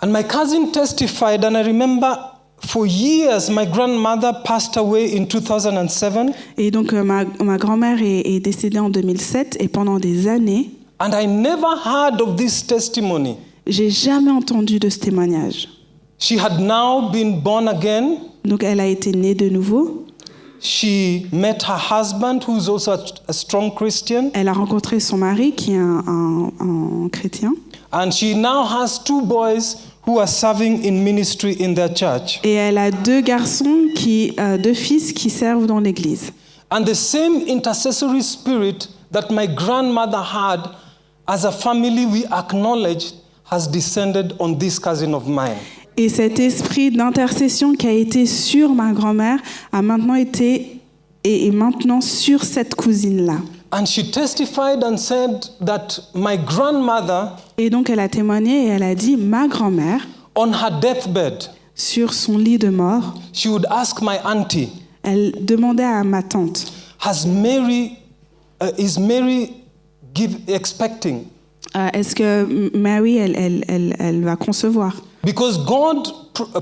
[SPEAKER 1] And my cousin testified, and I remember for years my grandmother passed away in 2007,
[SPEAKER 2] Et donc ma grand-mère est décédée en 2007 et pendant des années,
[SPEAKER 1] and I never heard of this testimony.
[SPEAKER 2] j'ai jamais entendu de ce témoignage.
[SPEAKER 1] She had now been born again.
[SPEAKER 2] Donc elle a été née de nouveau.
[SPEAKER 1] She met her husband, who is also a strong Christian,
[SPEAKER 2] Elle a rencontré son mari qui est un chrétien.
[SPEAKER 1] and she now has 2 boys who are serving in ministry in their church.
[SPEAKER 2] Et elle a 2 fils qui servent dans l'église.
[SPEAKER 1] And the same intercessory spirit that my grandmother had as a family we acknowledged has descended on this cousin of mine.
[SPEAKER 2] Et cet esprit d'intercession qui a été sur ma grand-mère a maintenant été et est maintenant sur cette cousine-là.
[SPEAKER 1] And she testified and said that my grandmother,
[SPEAKER 2] Et donc elle a témoigné et elle a dit, ma grand-mère,
[SPEAKER 1] on her deathbed,
[SPEAKER 2] sur son lit de mort,
[SPEAKER 1] she would ask my auntie,
[SPEAKER 2] elle demandait à ma tante,
[SPEAKER 1] is Mary expecting?
[SPEAKER 2] est-ce que Mary, elle va concevoir?
[SPEAKER 1] Because God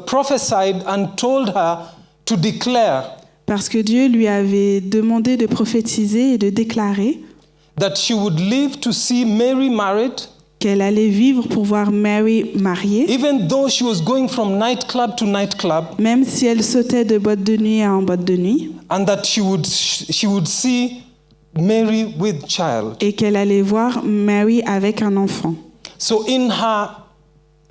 [SPEAKER 1] prophesied and told her to declare
[SPEAKER 2] Parce que Dieu lui avait demandé de prophétiser et de déclarer
[SPEAKER 1] that she would live to see Mary married,
[SPEAKER 2] qu'elle allait vivre pour voir Mary mariée,
[SPEAKER 1] even though she was going from nightclub to nightclub,
[SPEAKER 2] même si elle sautait de boîte de nuit en boîte de nuit,
[SPEAKER 1] and that she would see Mary with child.
[SPEAKER 2] et qu'elle allait voir Mary avec un enfant.
[SPEAKER 1] So in her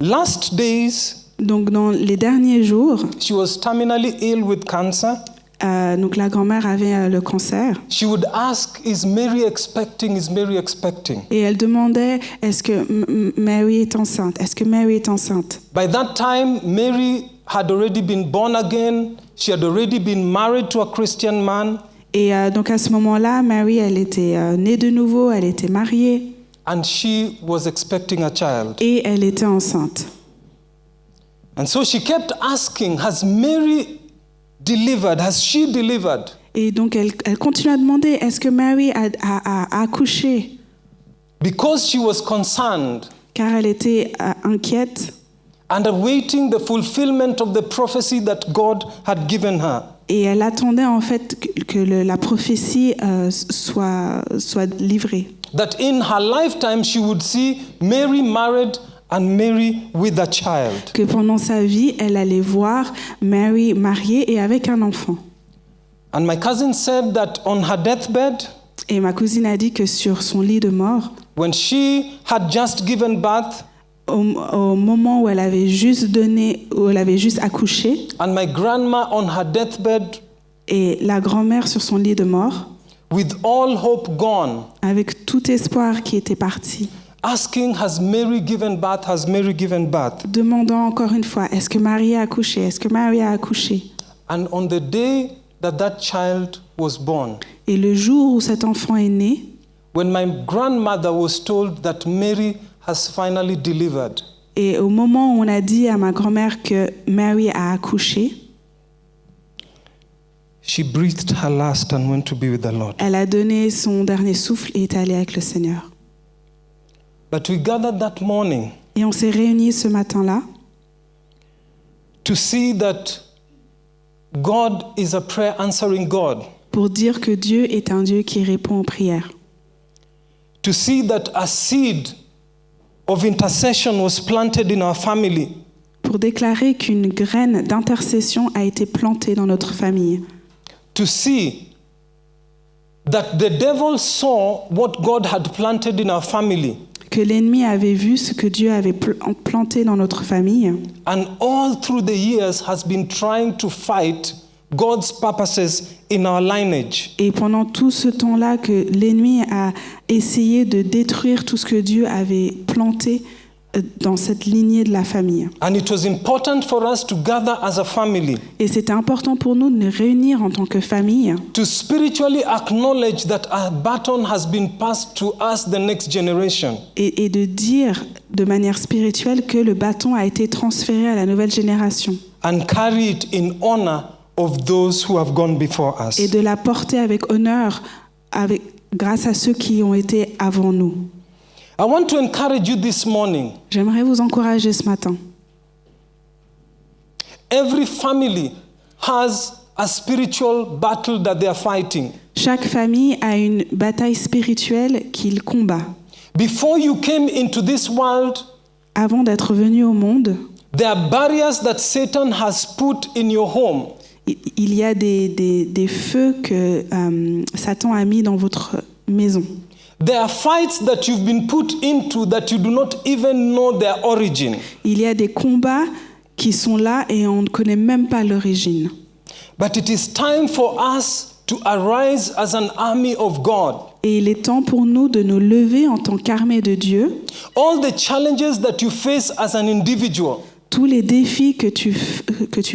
[SPEAKER 1] last days,
[SPEAKER 2] Donc dans les derniers jours,
[SPEAKER 1] she was terminally ill with cancer.
[SPEAKER 2] donc la grand-mère avait le cancer,
[SPEAKER 1] She would ask, is Mary expecting? Is Mary expecting?
[SPEAKER 2] et elle demandait, est-ce que Mary est enceinte? Est-ce que Mary est enceinte?
[SPEAKER 1] By that time, Mary had already been born again. She had already been married to a Christian man.
[SPEAKER 2] Et donc à ce moment-là, Mary, elle était née de nouveau, elle était mariée,
[SPEAKER 1] And she was expecting a child.
[SPEAKER 2] et elle était enceinte.
[SPEAKER 1] And so she kept asking, has Mary delivered? Has she delivered?
[SPEAKER 2] Et donc elle continue à demander, est-ce que Mary a accouché?
[SPEAKER 1] Because she was concerned
[SPEAKER 2] Car elle était inquiète
[SPEAKER 1] and awaiting the fulfillment of the prophecy that God had given her.
[SPEAKER 2] et elle attendait en fait que la prophétie soit livrée.
[SPEAKER 1] That in her lifetime she would see Mary married and Mary with a child.
[SPEAKER 2] Que pendant sa vie, elle allait voir Mary mariée et avec un enfant.
[SPEAKER 1] And my cousin said that on her deathbed,
[SPEAKER 2] Et ma cousine a dit que sur son lit de mort,
[SPEAKER 1] when she had just given birth,
[SPEAKER 2] au moment où elle avait juste accouché,
[SPEAKER 1] and my grandma on her deathbed,
[SPEAKER 2] et la grand-mère sur son lit de mort,
[SPEAKER 1] with all hope gone,
[SPEAKER 2] avec tout espoir qui était parti,
[SPEAKER 1] asking, has Mary given birth? Has Mary given birth?
[SPEAKER 2] demandant encore une fois, est-ce que Marie a accouché? Est-ce que Marie a accouché?
[SPEAKER 1] And on the day that child was born,
[SPEAKER 2] Et le jour où cet enfant est né,
[SPEAKER 1] when my grandmother was told that Mary has finally delivered,
[SPEAKER 2] et au moment où on a dit à ma grand-mère que Mary a accouché,
[SPEAKER 1] she breathed her last and went to be with the Lord.
[SPEAKER 2] elle a donné son dernier souffle et est allée avec le Seigneur.
[SPEAKER 1] But we gathered that morning
[SPEAKER 2] Et on s'est réunis ce matin-là
[SPEAKER 1] to see that God is a prayer answering God.
[SPEAKER 2] pour dire que Dieu est un Dieu qui répond aux prières.
[SPEAKER 1] To see that a seed of intercession was planted in our family.
[SPEAKER 2] Pour déclarer qu'une graine d'intercession a été plantée dans notre famille.
[SPEAKER 1] To see that the devil saw what God had planted in our family.
[SPEAKER 2] Que l'ennemi avait vu ce que Dieu avait planté dans notre famille.
[SPEAKER 1] And all through the years has been trying to fight God's purposes in our lineage.
[SPEAKER 2] Et pendant tout ce temps-là que l'ennemi a essayé de détruire tout ce que Dieu avait planté dans cette lignée de la famille.
[SPEAKER 1] And it was important for us to gather as a family.
[SPEAKER 2] Et c'était important pour nous de nous réunir en tant que famille.
[SPEAKER 1] To spiritually acknowledge that our baton has been passed to us, the next generation.
[SPEAKER 2] Et de dire de manière spirituelle que le bâton a été transféré à la nouvelle génération.
[SPEAKER 1] And carry it in honor of those who have gone before us.
[SPEAKER 2] Et de la porter avec honneur grâce à ceux qui ont été avant nous.
[SPEAKER 1] I want to encourage you this morning.
[SPEAKER 2] J'aimerais vous encourager ce matin.
[SPEAKER 1] Every family has a spiritual battle that they are fighting.
[SPEAKER 2] Chaque famille a une bataille spirituelle qu'il combat.
[SPEAKER 1] Before you came into this world,
[SPEAKER 2] Avant d'être venu au monde,
[SPEAKER 1] there are barriers that Satan has put in your home.
[SPEAKER 2] il y a des feux que Satan a mis dans votre maison.
[SPEAKER 1] There are fights that you've been put into that you do not even know their origin.
[SPEAKER 2] Il y a des combats qui sont là et on ne connaît même pas l'origine.
[SPEAKER 1] But it is time for us to arise as an army of God.
[SPEAKER 2] Et il est temps pour nous de nous lever en tant qu'armée de Dieu.
[SPEAKER 1] All the challenges that you face as an individual,
[SPEAKER 2] Tous les défis que tu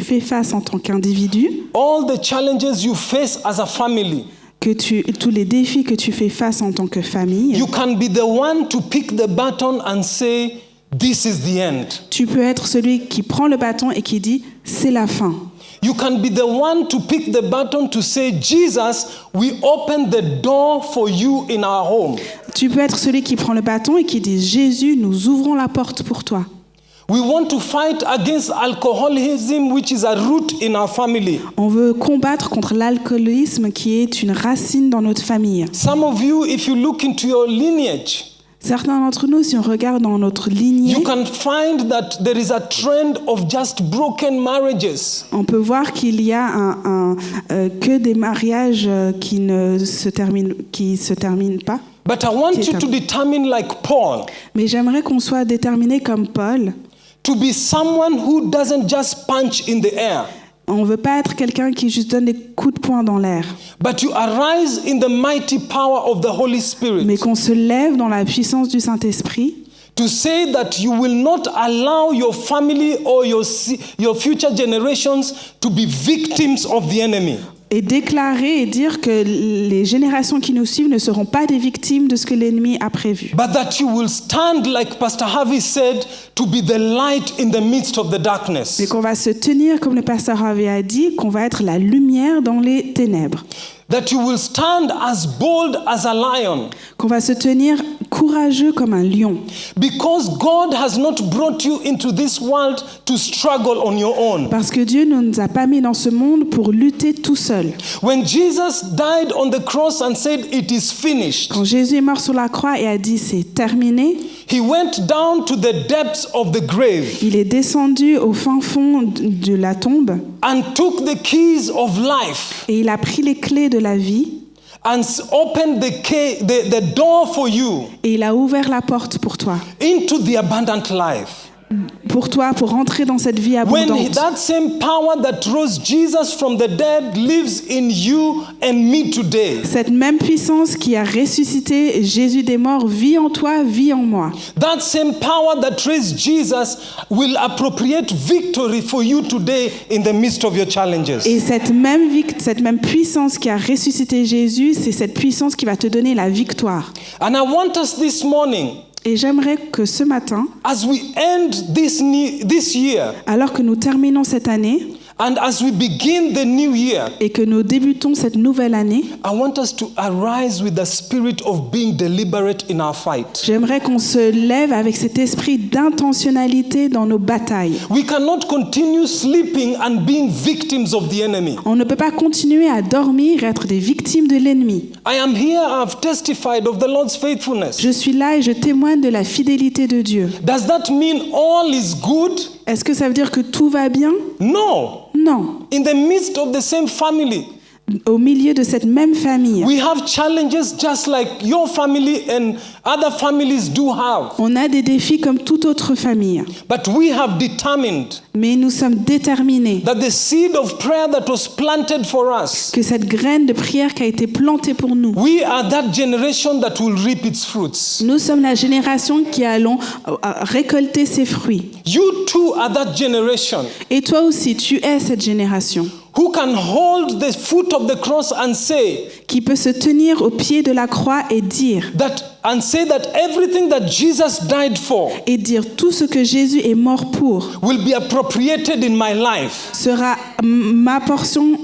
[SPEAKER 2] fais face en tant qu'individu,
[SPEAKER 1] all the challenges you face as a family,
[SPEAKER 2] tous les défis que tu fais face en tant que famille,
[SPEAKER 1] you can be the one to pick the baton and say, this is the end.
[SPEAKER 2] Tu peux être celui qui prend le bâton et qui dit « c'est la fin ».
[SPEAKER 1] You can be the one to pick the baton to say, Jesus, we open the door for you in our home.
[SPEAKER 2] Tu peux être celui qui prend le bâton et qui dit « Jésus, nous ouvrons la porte pour toi ».
[SPEAKER 1] We want to fight against alcoholism, which is a root in our family.
[SPEAKER 2] On veut combattre contre l'alcoolisme qui est une racine dans notre famille.
[SPEAKER 1] Some of you, if you look into your lineage,
[SPEAKER 2] Certains d'entre nous, si on regarde dans notre lignée,
[SPEAKER 1] you can find that there is a trend of just broken marriages.
[SPEAKER 2] on peut voir qu'il y a que des mariages qui ne se terminent pas.
[SPEAKER 1] But I want you to determine, like Paul,
[SPEAKER 2] Mais j'aimerais qu'on soit déterminé comme Paul.
[SPEAKER 1] to be someone who doesn't just punch in the air,
[SPEAKER 2] On ne veut pas être quelqu'un qui juste donne des coups de poing dans l'air,
[SPEAKER 1] but you arise in the mighty power of the Holy
[SPEAKER 2] mais
[SPEAKER 1] Spirit
[SPEAKER 2] qu'on se lève dans la puissance du Saint-Esprit
[SPEAKER 1] to say that you will not allow your family or your future generations to be victims of the enemy.
[SPEAKER 2] et déclarer et dire que les générations qui nous suivent ne seront pas des victimes de ce que l'ennemi a prévu.
[SPEAKER 1] But that you will stand, like Pastor Harvey said, to be the light in the midst of the darkness.
[SPEAKER 2] Mais qu'on va se tenir, comme le pasteur Harvey a dit, qu'on va être la lumière dans les ténèbres.
[SPEAKER 1] That you will stand as bold as a lion.
[SPEAKER 2] Qu'on va se tenir courageux comme un lion.
[SPEAKER 1] Because God has not brought you into this world to struggle on your own.
[SPEAKER 2] Parce que Dieu ne nous a pas mis dans ce monde pour lutter tout seul.
[SPEAKER 1] When Jesus died on the cross and said, "It is finished,"
[SPEAKER 2] Quand Jésus est mort sur la croix et a dit c'est terminé,
[SPEAKER 1] he went down to the depths of the grave
[SPEAKER 2] il est descendu au fin fond de la tombe
[SPEAKER 1] and took the keys of life
[SPEAKER 2] et il a pris les clés de la vie
[SPEAKER 1] and opened the door for you
[SPEAKER 2] et il a ouvert la porte pour toi.
[SPEAKER 1] into the abundant life.
[SPEAKER 2] Pour toi, pour rentrer dans cette vie
[SPEAKER 1] When
[SPEAKER 2] abondante.
[SPEAKER 1] that same power that rose Jesus from the dead lives in you and me today,
[SPEAKER 2] Cette même puissance qui a ressuscité Jésus des morts vit en toi, vit en moi.
[SPEAKER 1] that same power that raised Jesus will appropriate victory for you today in the midst of your challenges.
[SPEAKER 2] Et cette même puissance qui a ressuscité Jésus, c'est cette puissance qui va te donner la victoire.
[SPEAKER 1] And I want us this morning,
[SPEAKER 2] Et j'aimerais que ce matin,
[SPEAKER 1] as we end this year
[SPEAKER 2] alors que nous terminons cette année
[SPEAKER 1] and as we begin the new year,
[SPEAKER 2] et que nous débutons cette nouvelle année,
[SPEAKER 1] I want us to arise with the spirit of being deliberate in our fight.
[SPEAKER 2] j'aimerais qu'on se lève avec cet esprit d'intentionnalité dans nos batailles.
[SPEAKER 1] We cannot continue sleeping and being victims of the enemy.
[SPEAKER 2] On ne peut pas continuer à dormir et être des victimes de l'ennemi.
[SPEAKER 1] I am here, I've testified of the Lord's faithfulness.
[SPEAKER 2] Je suis là et je témoigne de la fidélité de Dieu.
[SPEAKER 1] Does that mean all is good?
[SPEAKER 2] Est-ce que ça veut dire que tout va bien?
[SPEAKER 1] No.
[SPEAKER 2] Non.
[SPEAKER 1] In the midst of the same family,
[SPEAKER 2] Au milieu de cette même famille,
[SPEAKER 1] we have challenges just like your family and other families do have.
[SPEAKER 2] on a des défis comme toute autre famille.
[SPEAKER 1] But we have determined
[SPEAKER 2] Mais nous sommes déterminés
[SPEAKER 1] that the seed of prayer that was planted for us,
[SPEAKER 2] que cette graine de prière qui a été plantée pour nous,
[SPEAKER 1] we are that generation that will reap its fruits.
[SPEAKER 2] nous sommes la génération qui allons récolter ses fruits.
[SPEAKER 1] You too are that generation
[SPEAKER 2] Et toi aussi, tu es cette génération
[SPEAKER 1] who can hold the foot of the cross and say
[SPEAKER 2] qui peut se tenir au pied de la croix et dire
[SPEAKER 1] that everything that Jesus died for
[SPEAKER 2] tout ce que Jésus est mort pour
[SPEAKER 1] will be appropriated in my life.
[SPEAKER 2] sera ma portion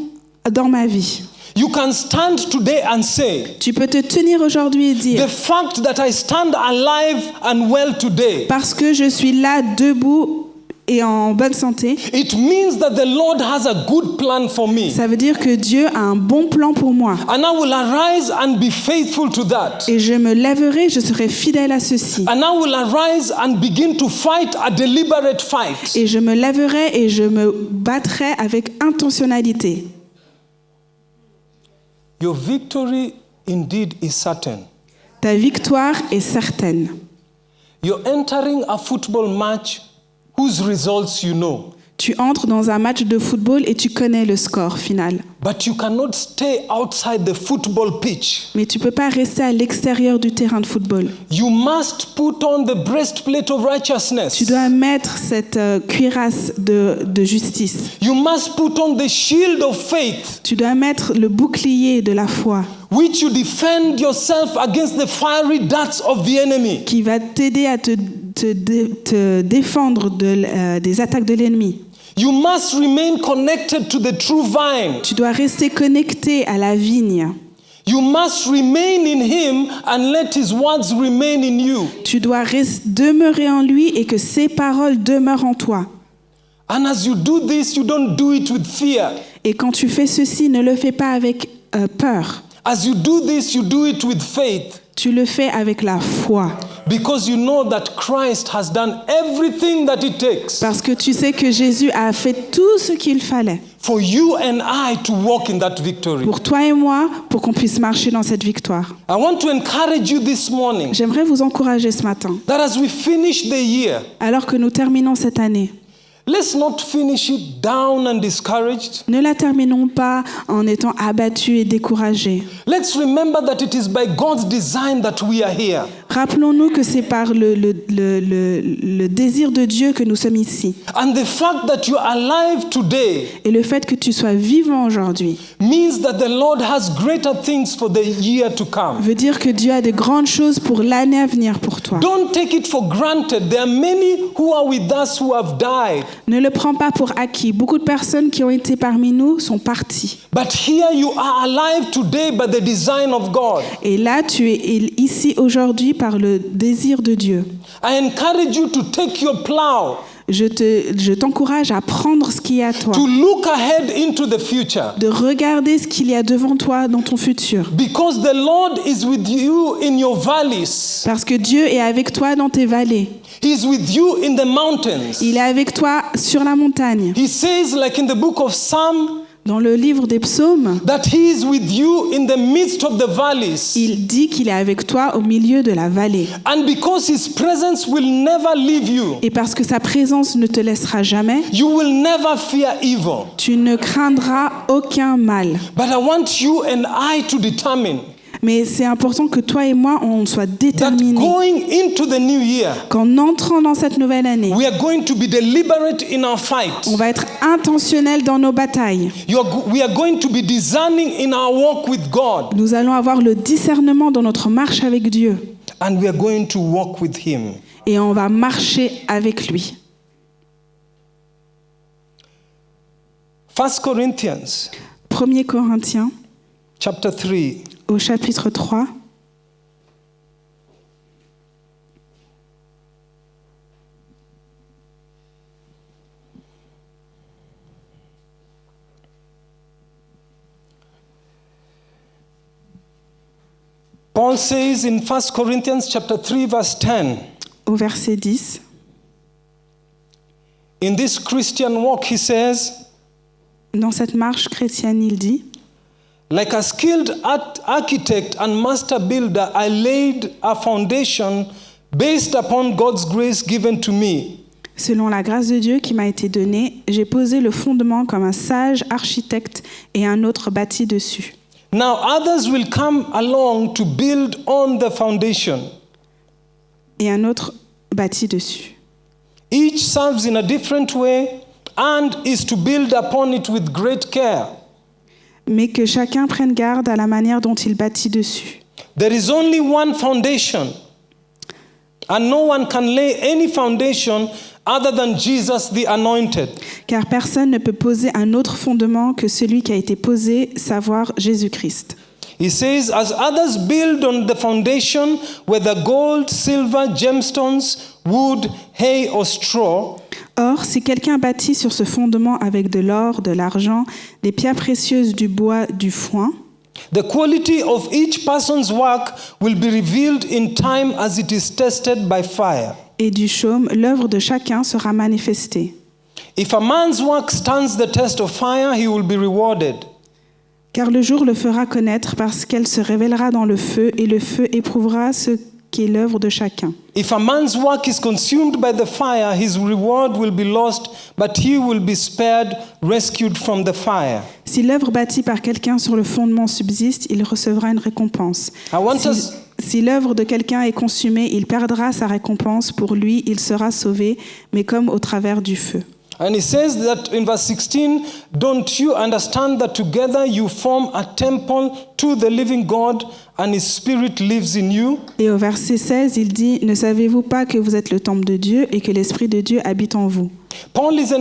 [SPEAKER 2] dans ma vie.
[SPEAKER 1] You can stand today and say,
[SPEAKER 2] Tu peux te tenir aujourd'hui et dire
[SPEAKER 1] the fact that I stand alive and well today,
[SPEAKER 2] parce que je suis là debout et en bonne santé,
[SPEAKER 1] it means that the Lord has a good plan for me.
[SPEAKER 2] ça veut dire que Dieu a un bon plan pour moi.
[SPEAKER 1] And I will arise and be faithful to that.
[SPEAKER 2] Et je me lèverai, je serai fidèle à ceci.
[SPEAKER 1] And I will arise and begin to fight a deliberate fight.
[SPEAKER 2] Et je me lèverai et je me battrai avec intentionnalité.
[SPEAKER 1] Your victory indeed is certain.
[SPEAKER 2] Ta victoire est certaine.
[SPEAKER 1] You're entering a football match whose results you know.
[SPEAKER 2] Tu entres dans un match de football et tu connais le score final.
[SPEAKER 1] But you cannot stay outside the football pitch.
[SPEAKER 2] Mais tu ne peux pas rester à l'extérieur du terrain de football.
[SPEAKER 1] You must put on the breastplate of righteousness.
[SPEAKER 2] Tu dois mettre cette cuirasse de justice.
[SPEAKER 1] You must put on the shield of faith,
[SPEAKER 2] Tu dois mettre le bouclier de la foi
[SPEAKER 1] which you defend yourself against the fiery darts of the enemy.
[SPEAKER 2] qui va t'aider à te te défendre des attaques de l'ennemi.
[SPEAKER 1] You must remain connected to the true vine.
[SPEAKER 2] Tu dois rester connecté à la vigne.
[SPEAKER 1] You must remain in him and let his words remain in you.
[SPEAKER 2] Tu dois demeurer en lui et que ses paroles demeurent en toi.
[SPEAKER 1] And as you do this, you don't do it with fear.
[SPEAKER 2] Et quand tu fais ceci, ne le fais pas avec peur.
[SPEAKER 1] As you do this, you do it with faith.
[SPEAKER 2] Tu le fais avec la foi.
[SPEAKER 1] Because you know that Christ has done everything that it takes
[SPEAKER 2] Parce que tu sais que Jésus a fait tout ce qu'il fallait
[SPEAKER 1] for you and I to walk in that victory.
[SPEAKER 2] pour toi et moi, pour qu'on puisse marcher dans cette victoire.
[SPEAKER 1] I want to encourage you this morning
[SPEAKER 2] J'aimerais vous encourager ce matin,
[SPEAKER 1] that as we finish the year,
[SPEAKER 2] alors que nous terminons cette année,
[SPEAKER 1] let's not finish it down and discouraged.
[SPEAKER 2] ne la terminons pas en étant abattus et découragés.
[SPEAKER 1] Let's remember that it is by God's design that we are here.
[SPEAKER 2] Rappelons-nous que c'est par le désir de Dieu que nous sommes ici.
[SPEAKER 1] And the fact that you are alive today
[SPEAKER 2] Et le fait que tu sois vivant aujourd'hui
[SPEAKER 1] means that the Lord has greater things for the year to come.
[SPEAKER 2] veut dire que Dieu a de grandes choses pour l'année à venir pour toi.
[SPEAKER 1] Don't take it for granted. There are many who are with us who have died.
[SPEAKER 2] Ne le prends pas pour acquis. Beaucoup de personnes qui ont été parmi nous sont parties.
[SPEAKER 1] But here you are alive today by the design of God.
[SPEAKER 2] Et là, tu es ici aujourd'hui par le désir de Dieu.
[SPEAKER 1] I encourage you to take your plow,
[SPEAKER 2] Je t'encourage à prendre ce qui est à toi,
[SPEAKER 1] to look ahead into the future.
[SPEAKER 2] de regarder ce qu'il y a devant toi dans ton futur.
[SPEAKER 1] Because the Lord is with you in your valleys.
[SPEAKER 2] Parce que Dieu est avec toi dans tes vallées.
[SPEAKER 1] He's with you in the mountains.
[SPEAKER 2] Il est avec toi sur la montagne.
[SPEAKER 1] He says, like in the book of Psalm,
[SPEAKER 2] Dans le livre des psaumes,
[SPEAKER 1] that he is with you in the midst of the valleys.
[SPEAKER 2] il dit qu'il est avec toi au milieu de la vallée.
[SPEAKER 1] And because his presence will never leave you,
[SPEAKER 2] Et parce que sa présence ne te laissera jamais,
[SPEAKER 1] you will never fear evil.
[SPEAKER 2] tu ne craindras aucun mal.
[SPEAKER 1] But I want you and I to determine
[SPEAKER 2] Mais c'est important que toi et moi, on soit
[SPEAKER 1] that
[SPEAKER 2] déterminés
[SPEAKER 1] going into the new year,
[SPEAKER 2] qu'en entrant dans cette nouvelle année,
[SPEAKER 1] we are going to be deliberate in our fight.
[SPEAKER 2] on va être intentionnel dans nos batailles.
[SPEAKER 1] We are going to be discerning in our walk with God.
[SPEAKER 2] Nous allons avoir le discernement dans notre marche avec Dieu.
[SPEAKER 1] And we are going to walk with him.
[SPEAKER 2] Et on va marcher avec lui.
[SPEAKER 1] 1 Corinthians
[SPEAKER 2] 1 Corinthiens,
[SPEAKER 1] chapter 3.
[SPEAKER 2] au chapitre 3.
[SPEAKER 1] Paul says in 1 Corinthians chapter 3 verse 10,
[SPEAKER 2] Au verset 10,
[SPEAKER 1] in this Christian walk, he says,
[SPEAKER 2] dans cette marche chrétienne, il dit:
[SPEAKER 1] like a skilled architect and master builder, I laid a foundation based upon God's grace given to me.
[SPEAKER 2] Selon la grâce de Dieu qui m'a été donnée, j'ai posé le fondement comme un sage architecte et un autre bâti dessus.
[SPEAKER 1] Now others will come along to build on the foundation.
[SPEAKER 2] Et un autre bâti dessus.
[SPEAKER 1] Each serves in a different way and is to build upon it with great care.
[SPEAKER 2] Mais que chacun prenne garde à la manière dont il bâtit dessus.
[SPEAKER 1] There is only one foundation, and no one can lay any foundation other than Jesus the Anointed.
[SPEAKER 2] Car personne ne peut poser un autre fondement que celui qui a été posé, savoir Jésus-Christ.
[SPEAKER 1] He says, as others build on the foundation, whether gold, silver, gemstones, wood, hay or straw,
[SPEAKER 2] Or, si quelqu'un bâtit sur ce fondement avec de l'or, de l'argent, des pierres précieuses, du bois, du foin,
[SPEAKER 1] the quality of each person's work will be revealed in time as it is tested by fire.
[SPEAKER 2] et du chaume, l'œuvre de chacun sera manifestée.
[SPEAKER 1] If a man's work stands the test of fire, he will be rewarded.
[SPEAKER 2] Car le jour le fera connaître parce qu'elle se révélera dans le feu, et le feu éprouvera ce qu'est l'œuvre de chacun.
[SPEAKER 1] If a man's work is consumed by the fire, his reward will be lost, but he will be spared, rescued from the fire.
[SPEAKER 2] Si l'œuvre bâtie par quelqu'un sur le fondement subsiste, il recevra une récompense. Si l'œuvre de quelqu'un est consumée, il perdra sa récompense. Pour lui, il sera sauvé, mais comme au travers du feu.
[SPEAKER 1] And he says that in verse 16, don't you understand that together you form a temple to the living God, and His Spirit lives in you?
[SPEAKER 2] Et au verset 16, il dit « Ne savez-vous pas que vous êtes le temple de Dieu et que l'Esprit de Dieu habite en vous ?»
[SPEAKER 1] Paul is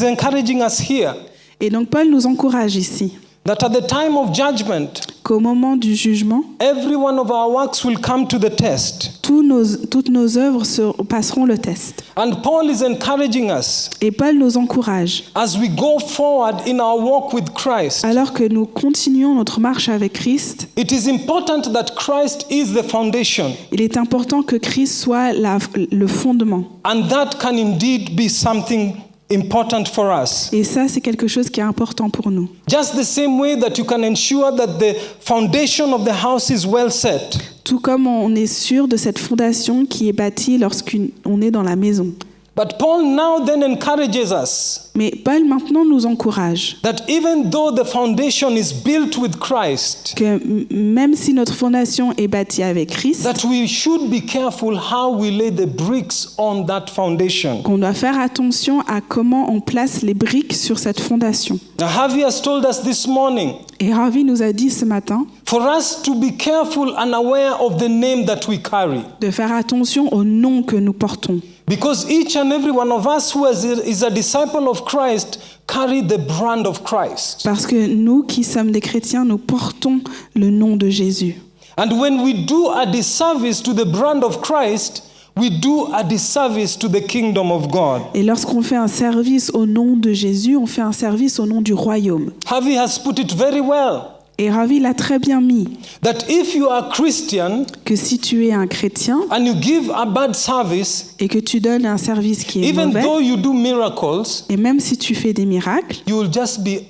[SPEAKER 1] encouraging us here.
[SPEAKER 2] Et donc Paul nous encourage ici
[SPEAKER 1] That at the time of judgment,
[SPEAKER 2] qu'au moment du jugement,
[SPEAKER 1] every one of our works will come to the test.
[SPEAKER 2] toutes nos œuvres passeront le test.
[SPEAKER 1] And Paul is encouraging us
[SPEAKER 2] Et Paul nous encourage,
[SPEAKER 1] as we go forward in our walk with Christ.
[SPEAKER 2] alors que nous continuons notre marche avec Christ,
[SPEAKER 1] It is important that Christ is the foundation.
[SPEAKER 2] il est important que Christ soit le fondement.
[SPEAKER 1] And that can indeed be something important for us.
[SPEAKER 2] Et ça, c'est quelque chose qui est important pour nous.
[SPEAKER 1] Just the same way that you can ensure that the foundation of the house is well set.
[SPEAKER 2] Tout comme on est sûr de cette fondation qui est bâtie lorsqu'on est dans la maison.
[SPEAKER 1] But Paul now then encourages us
[SPEAKER 2] Mais Paul maintenant nous encourage
[SPEAKER 1] that even though the foundation is built with Christ,
[SPEAKER 2] que même si notre fondation est bâtie avec Christ,
[SPEAKER 1] that we should be careful how we lay the bricks on that foundation.
[SPEAKER 2] qu'on doit faire attention à comment on place les briques sur cette fondation.
[SPEAKER 1] Now, Javi has told us this morning
[SPEAKER 2] Et Ravi nous a dit ce matin
[SPEAKER 1] for us to be careful and aware of the name that we carry.
[SPEAKER 2] de faire attention au nom que nous portons.
[SPEAKER 1] Because each and every one of us who is a disciple of Christ carry the brand of Christ.
[SPEAKER 2] Parce que nous qui sommes des chrétiens, nous portons le nom de Jésus.
[SPEAKER 1] And when we do a disservice to the brand of Christ, we do a disservice to the kingdom of God.
[SPEAKER 2] Et lorsqu'on fait un service au nom de Jésus, on fait un service au nom du royaume.
[SPEAKER 1] Javi has put it very well.
[SPEAKER 2] Et Ravi l'a très bien mis,
[SPEAKER 1] That if you are Christian
[SPEAKER 2] que si tu es un chrétien
[SPEAKER 1] and you give a bad service,
[SPEAKER 2] et que tu donnes un service qui est
[SPEAKER 1] even
[SPEAKER 2] mauvais,
[SPEAKER 1] though you do miracles,
[SPEAKER 2] et même si tu fais des miracles,
[SPEAKER 1] you will just be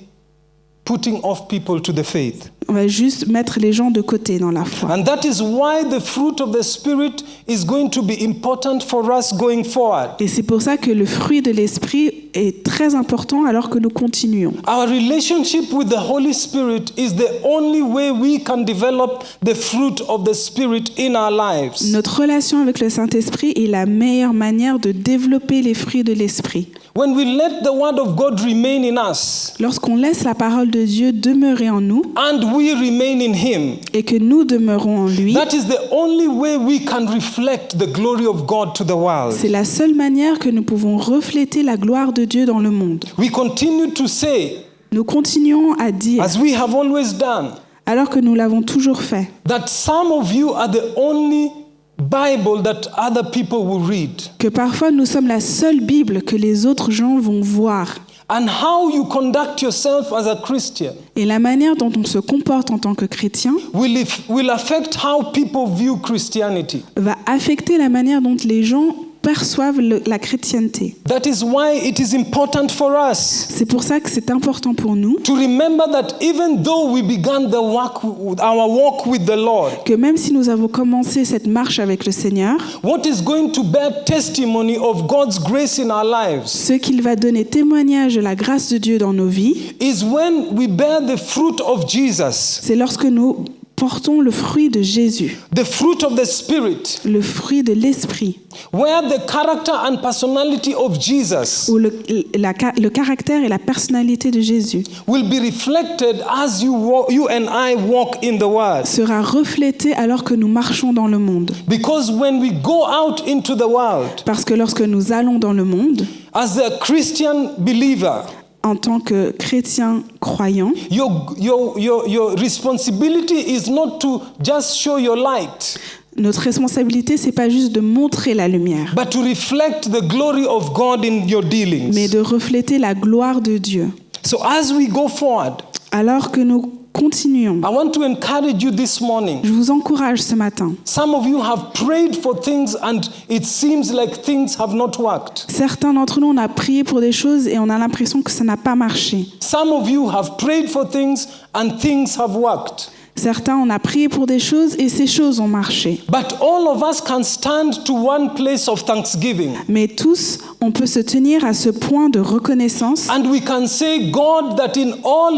[SPEAKER 1] putting off people to the faith.
[SPEAKER 2] on va juste mettre les gens de côté dans la foi.
[SPEAKER 1] And that is why the fruit of the Spirit is going to be important for us going forward.
[SPEAKER 2] Et c'est pour ça que le fruit de l'esprit est très important alors que nous continuons.
[SPEAKER 1] Our relationship with the Holy Spirit is the only way we can develop the fruit of the Spirit in our lives.
[SPEAKER 2] Notre relation avec le Saint-Esprit est la meilleure manière de développer les fruits de l'esprit.
[SPEAKER 1] When we let the Word of God remain in us
[SPEAKER 2] Lorsqu'on laisse la parole de Dieu demeurer en nous
[SPEAKER 1] and we remain in Him,
[SPEAKER 2] et que nous demeurons en lui,
[SPEAKER 1] that is the only way we can reflect the glory of God to the world.
[SPEAKER 2] c'est la seule manière que nous pouvons refléter la gloire de Dieu dans le monde.
[SPEAKER 1] We continue to say,
[SPEAKER 2] Nous continuons à dire,
[SPEAKER 1] as we have always done,
[SPEAKER 2] alors que nous l'avons toujours fait,
[SPEAKER 1] that some of you are the only Bible that other people will read.
[SPEAKER 2] que parfois nous sommes la seule Bible que les autres gens vont voir.
[SPEAKER 1] And how you conduct yourself as a Christian
[SPEAKER 2] Et la manière dont on se comporte en tant que chrétien
[SPEAKER 1] will affect how people view Christianity.
[SPEAKER 2] va affecter la manière dont les gens perçoivent la chrétienté.
[SPEAKER 1] That is why it is important for us
[SPEAKER 2] C'est pour ça que c'est important pour nous
[SPEAKER 1] to remember that even though we began our walk with the Lord,
[SPEAKER 2] que même si nous avons commencé cette marche avec le Seigneur,
[SPEAKER 1] what is going to bear testimony of God's grace in our lives
[SPEAKER 2] ce qu'il va donner témoignage de la grâce de Dieu dans nos vies,
[SPEAKER 1] is when we bear the fruit of Jesus,
[SPEAKER 2] c'est lorsque nous portons le fruit de Jésus,
[SPEAKER 1] the fruit of the Spirit,
[SPEAKER 2] le fruit de l'Esprit,
[SPEAKER 1] where the character and personality of Jesus
[SPEAKER 2] où le caractère et la personnalité de Jésus
[SPEAKER 1] will be reflected as you and I walk in the world.
[SPEAKER 2] sera reflété alors que nous marchons dans le monde.
[SPEAKER 1] Because when we go out into the world
[SPEAKER 2] Parce que lorsque nous allons dans le monde,
[SPEAKER 1] as a Christian believer,
[SPEAKER 2] en tant que chrétien croyant,
[SPEAKER 1] your responsibility is not to just show your light,
[SPEAKER 2] notre responsabilité, c'est pas juste de montrer la lumière,
[SPEAKER 1] but to reflect the glory of God in your dealings.
[SPEAKER 2] mais de refléter la gloire de Dieu.
[SPEAKER 1] So as we go forward,
[SPEAKER 2] Alors que nous continuons,
[SPEAKER 1] I want to encourage you this morning.
[SPEAKER 2] je vous encourage ce matin.
[SPEAKER 1] Some of you have prayed for things and it seems like things have not worked.
[SPEAKER 2] Certains d'entre nous, on a prié pour des choses et on a l'impression que ça n'a pas marché.
[SPEAKER 1] Some of you have prayed for things and things have worked.
[SPEAKER 2] Certains, on a prié pour des choses et ces choses ont marché.
[SPEAKER 1] But all of us can stand to one place of thanksgiving.
[SPEAKER 2] Mais tous, on peut se tenir à ce point de reconnaissance
[SPEAKER 1] And we can say, God, that in all,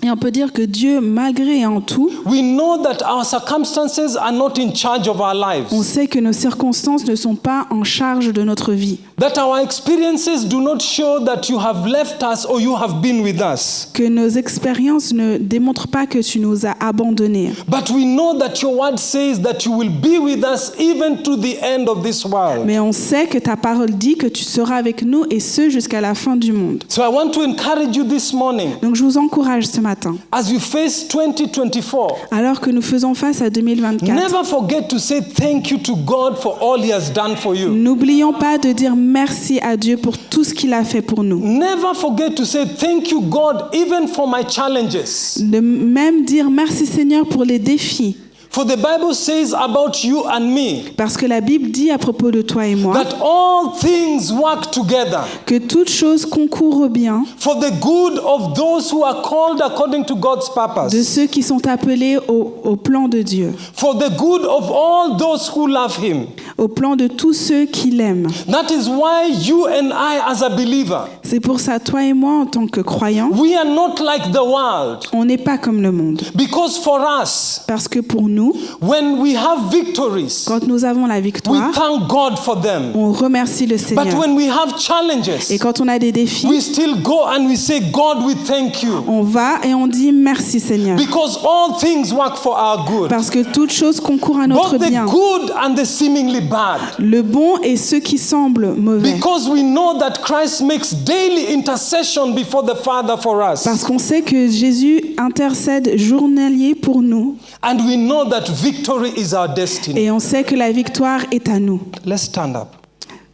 [SPEAKER 2] Et on peut dire que Dieu, malgré et en tout,
[SPEAKER 1] we know that our circumstances are not in charge of our lives.
[SPEAKER 2] On sait que nos circonstances ne sont pas en charge de notre vie.
[SPEAKER 1] That our experiences do not show that you have left us or you have been with us.
[SPEAKER 2] Que nos expériences ne démontrent pas que tu nous as abandonnés.
[SPEAKER 1] But we know that your word says that you will be with us even to the end of this world.
[SPEAKER 2] Mais on sait que ta parole dit que tu seras avec nous et ce jusqu'à la fin du monde.
[SPEAKER 1] So I want to encourage you this morning.
[SPEAKER 2] Donc je vous encourage ce matin.
[SPEAKER 1] As you face 2024.
[SPEAKER 2] Alors que nous faisons face à 2024.
[SPEAKER 1] Never forget to say thank you to God for all he has done for you.
[SPEAKER 2] N'oublions pas de dire merci à Dieu pour tout ce qu'il a fait pour nous.
[SPEAKER 1] Never forget to say thank you God even for my challenges.
[SPEAKER 2] De même dire merci Seigneur pour les défis.
[SPEAKER 1] For the Bible says about you and me.
[SPEAKER 2] Parce que la Bible dit à propos de toi et moi.
[SPEAKER 1] That all things work together.
[SPEAKER 2] Que toutes choses concourent au bien.
[SPEAKER 1] For the good of those who are called according to God's purpose.
[SPEAKER 2] De ceux qui sont appelés au plan de Dieu.
[SPEAKER 1] For the good of all those who love him.
[SPEAKER 2] Au plan de tous ceux qui l'aiment.
[SPEAKER 1] That is why you and I as a believer.
[SPEAKER 2] C'est pour ça toi et moi en tant que croyants.
[SPEAKER 1] We are not like the world.
[SPEAKER 2] On n'est pas comme le monde.
[SPEAKER 1] Because for us.
[SPEAKER 2] Parce que pour nous.
[SPEAKER 1] When we have victories,
[SPEAKER 2] quand nous avons la victoire,
[SPEAKER 1] we thank God for them.
[SPEAKER 2] On remercie le Seigneur.
[SPEAKER 1] But when we have challenges,
[SPEAKER 2] et quand on a des défis,
[SPEAKER 1] we still go and we say, God, we thank you.
[SPEAKER 2] On va et on dit merci Seigneur.
[SPEAKER 1] Because all things work for our good.
[SPEAKER 2] Parce que toutes choses concourent à notre bien.
[SPEAKER 1] Both the good and the seemingly bad.
[SPEAKER 2] Le bon et ceux qui semblent mauvais.
[SPEAKER 1] Because we know that Christ makes daily intercession before the Father for us.
[SPEAKER 2] Parce qu'on sait que Jésus intercède journalier pour nous.
[SPEAKER 1] And we know that victory is our destiny.
[SPEAKER 2] Et on sait que la victoire est à nous.
[SPEAKER 1] Let's stand up.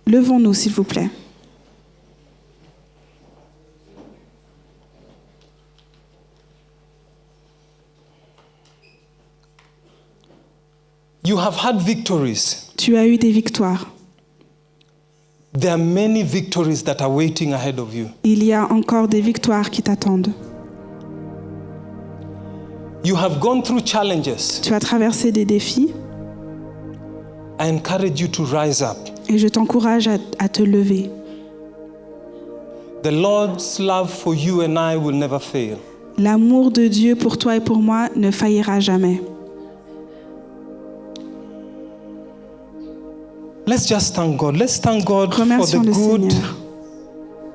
[SPEAKER 2] Levons-nous, s'il vous plaît.
[SPEAKER 1] You have had victories.
[SPEAKER 2] Tu as eu des victoires.
[SPEAKER 1] There are many victories that are waiting ahead of you.
[SPEAKER 2] Il y a encore des victoires qui t'attendent.
[SPEAKER 1] You have gone through challenges.
[SPEAKER 2] Tu as traversé des défis.
[SPEAKER 1] I encourage you to rise up.
[SPEAKER 2] Et je t'encourage à te lever.
[SPEAKER 1] The Lord's love for you and I will never fail.
[SPEAKER 2] L'amour de Dieu pour toi et pour moi ne faillira jamais.
[SPEAKER 1] Let's just thank God. Let's thank God
[SPEAKER 2] Remercions
[SPEAKER 1] for the good
[SPEAKER 2] Seigneur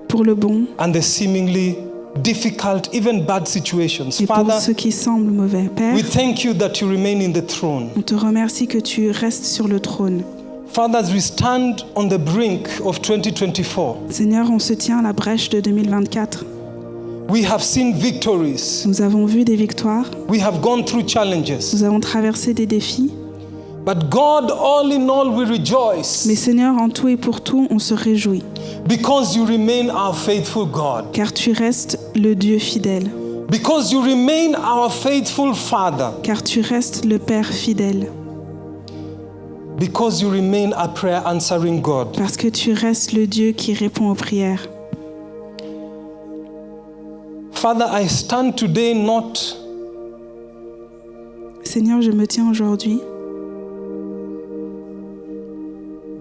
[SPEAKER 2] pour le bon
[SPEAKER 1] and the seemingly difficult, even bad situations.
[SPEAKER 2] Et pour
[SPEAKER 1] Father,
[SPEAKER 2] ceux qui semblent mauvais. Père,
[SPEAKER 1] we thank you that you remain in the throne.
[SPEAKER 2] On te remercie que tu restes sur le trône.
[SPEAKER 1] Father, as we stand on the brink of 2024,
[SPEAKER 2] Seigneur, on se tient à la brèche de 2024.
[SPEAKER 1] we have seen victories.
[SPEAKER 2] Nous avons vu des victoires.
[SPEAKER 1] We have gone through challenges.
[SPEAKER 2] Nous avons traversé des défis.
[SPEAKER 1] But God, all in all, we rejoice.
[SPEAKER 2] Mais Seigneur, en tout et pour tout, on se réjouit.
[SPEAKER 1] Because you remain our faithful God.
[SPEAKER 2] Car tu restes le Dieu fidèle.
[SPEAKER 1] Because you remain our faithful Father.
[SPEAKER 2] Car tu restes le Père fidèle.
[SPEAKER 1] Because you remain a prayer answering God.
[SPEAKER 2] Parce que tu restes le Dieu qui répond aux prières.
[SPEAKER 1] Father, I stand today not
[SPEAKER 2] Seigneur, je me tiens aujourd'hui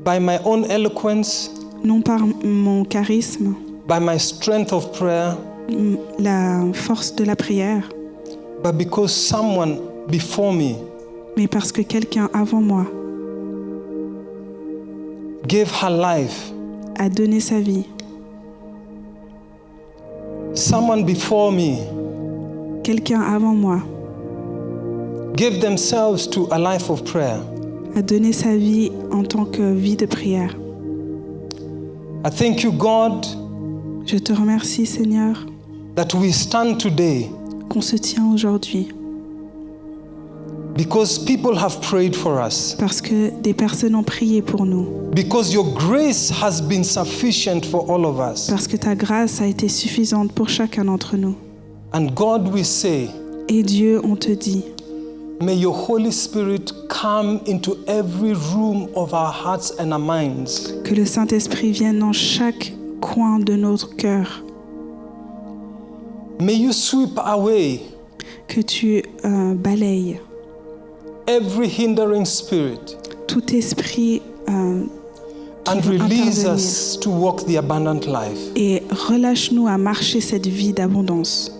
[SPEAKER 1] by my own eloquence,
[SPEAKER 2] non par mon charisme,
[SPEAKER 1] by my strength of prayer,
[SPEAKER 2] la force de la prière,
[SPEAKER 1] but because someone before me
[SPEAKER 2] mais parce que quelqu'un avant moi
[SPEAKER 1] gave her life.
[SPEAKER 2] A donné sa vie.
[SPEAKER 1] Someone before me
[SPEAKER 2] Quelqu'un avant moi
[SPEAKER 1] gave themselves to a life of prayer.
[SPEAKER 2] A donné sa vie en tant que vie de prière.
[SPEAKER 1] I thank you, God,
[SPEAKER 2] Je te remercie, Seigneur,
[SPEAKER 1] that we stand today
[SPEAKER 2] qu'on se tient aujourd'hui.
[SPEAKER 1] Because people have prayed for us.
[SPEAKER 2] Parce que des personnes ont prié pour nous.
[SPEAKER 1] Because your grace has been sufficient for all of us.
[SPEAKER 2] Parce que ta grâce a été suffisante pour chacun d'entre nous.
[SPEAKER 1] And God, we say,
[SPEAKER 2] Et Dieu, on te dit,
[SPEAKER 1] may your Holy Spirit come into every room of our hearts and our minds.
[SPEAKER 2] Que le Saint-Esprit vienne dans chaque coin de notre cœur.
[SPEAKER 1] May you sweep away
[SPEAKER 2] Que tu balayes
[SPEAKER 1] every hindering spirit
[SPEAKER 2] tout esprit
[SPEAKER 1] and release us to walk the abundant life.
[SPEAKER 2] Et relâche-nous à marcher cette vie d'abondance.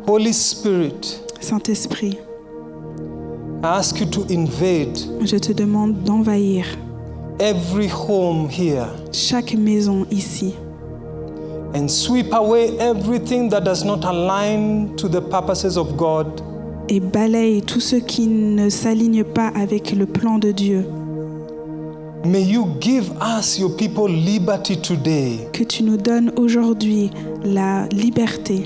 [SPEAKER 1] Holy Spirit,
[SPEAKER 2] Saint-Esprit,
[SPEAKER 1] I ask you to invade
[SPEAKER 2] je te demande d'envahir
[SPEAKER 1] every home here
[SPEAKER 2] chaque maison ici
[SPEAKER 1] and sweep away everything that does not align to the purposes of God.
[SPEAKER 2] et balaye tout ce qui ne s'aligne pas avec le plan de Dieu.
[SPEAKER 1] May you give us, your people, liberty today
[SPEAKER 2] Que tu nous donnes aujourd'hui la liberté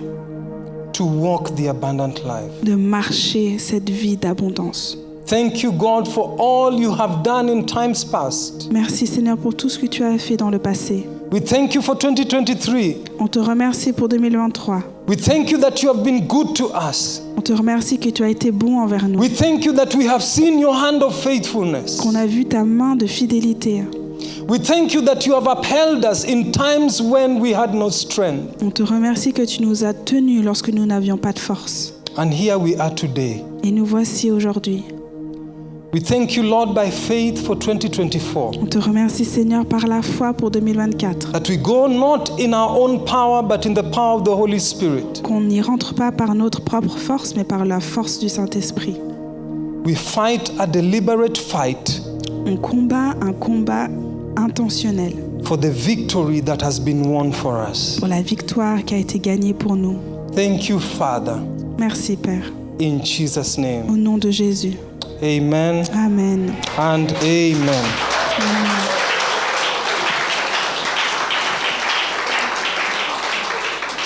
[SPEAKER 1] to walk the abundant life.
[SPEAKER 2] de marcher cette vie d'abondance.
[SPEAKER 1] Thank you, God, for all you have done in times past.
[SPEAKER 2] Merci Seigneur pour tout ce que tu as fait dans le passé.
[SPEAKER 1] We thank you for 2023.
[SPEAKER 2] On te remercie pour 2023.
[SPEAKER 1] We thank you that you have been good to us.
[SPEAKER 2] On te remercie que tu as été bon envers nous.
[SPEAKER 1] We thank you that we have seen your hand of faithfulness.
[SPEAKER 2] Qu'on a vu ta main de fidélité.
[SPEAKER 1] We thank you that you have upheld us in times when we had no strength.
[SPEAKER 2] On te remercie que tu nous as tenus lorsque nous n'avions pas de force.
[SPEAKER 1] And here we are today.
[SPEAKER 2] Et nous voici aujourd'hui.
[SPEAKER 1] We thank you, Lord, by faith for 2024.
[SPEAKER 2] On te remercie, Seigneur, par la foi pour 2024.
[SPEAKER 1] That we go not in our own power, but in the power of the Holy Spirit.
[SPEAKER 2] Qu'on n'y rentre pas par notre propre force, mais par la force du Saint-Esprit.
[SPEAKER 1] We fight a deliberate fight.
[SPEAKER 2] On combat un combat intentionnel.
[SPEAKER 1] For the victory that has been won for us.
[SPEAKER 2] Pour la victoire qui a été gagnée pour nous.
[SPEAKER 1] Thank you, Father.
[SPEAKER 2] Merci, Père.
[SPEAKER 1] In Jesus' name.
[SPEAKER 2] Au nom de Jésus.
[SPEAKER 1] Amen.
[SPEAKER 2] Amen.
[SPEAKER 1] And amen.
[SPEAKER 2] Amen.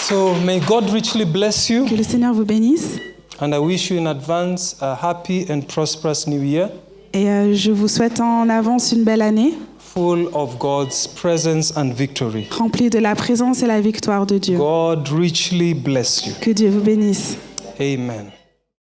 [SPEAKER 1] So may God richly bless you.
[SPEAKER 2] Que le Seigneur vous bénisse.
[SPEAKER 1] And I wish you in advance a happy and prosperous new year.
[SPEAKER 2] Et je vous souhaite en avance une belle année.
[SPEAKER 1] Full of God's presence and victory.
[SPEAKER 2] Remplie de la présence et la victoire de Dieu.
[SPEAKER 1] God richly bless you.
[SPEAKER 2] Que Dieu vous bénisse.
[SPEAKER 1] Amen.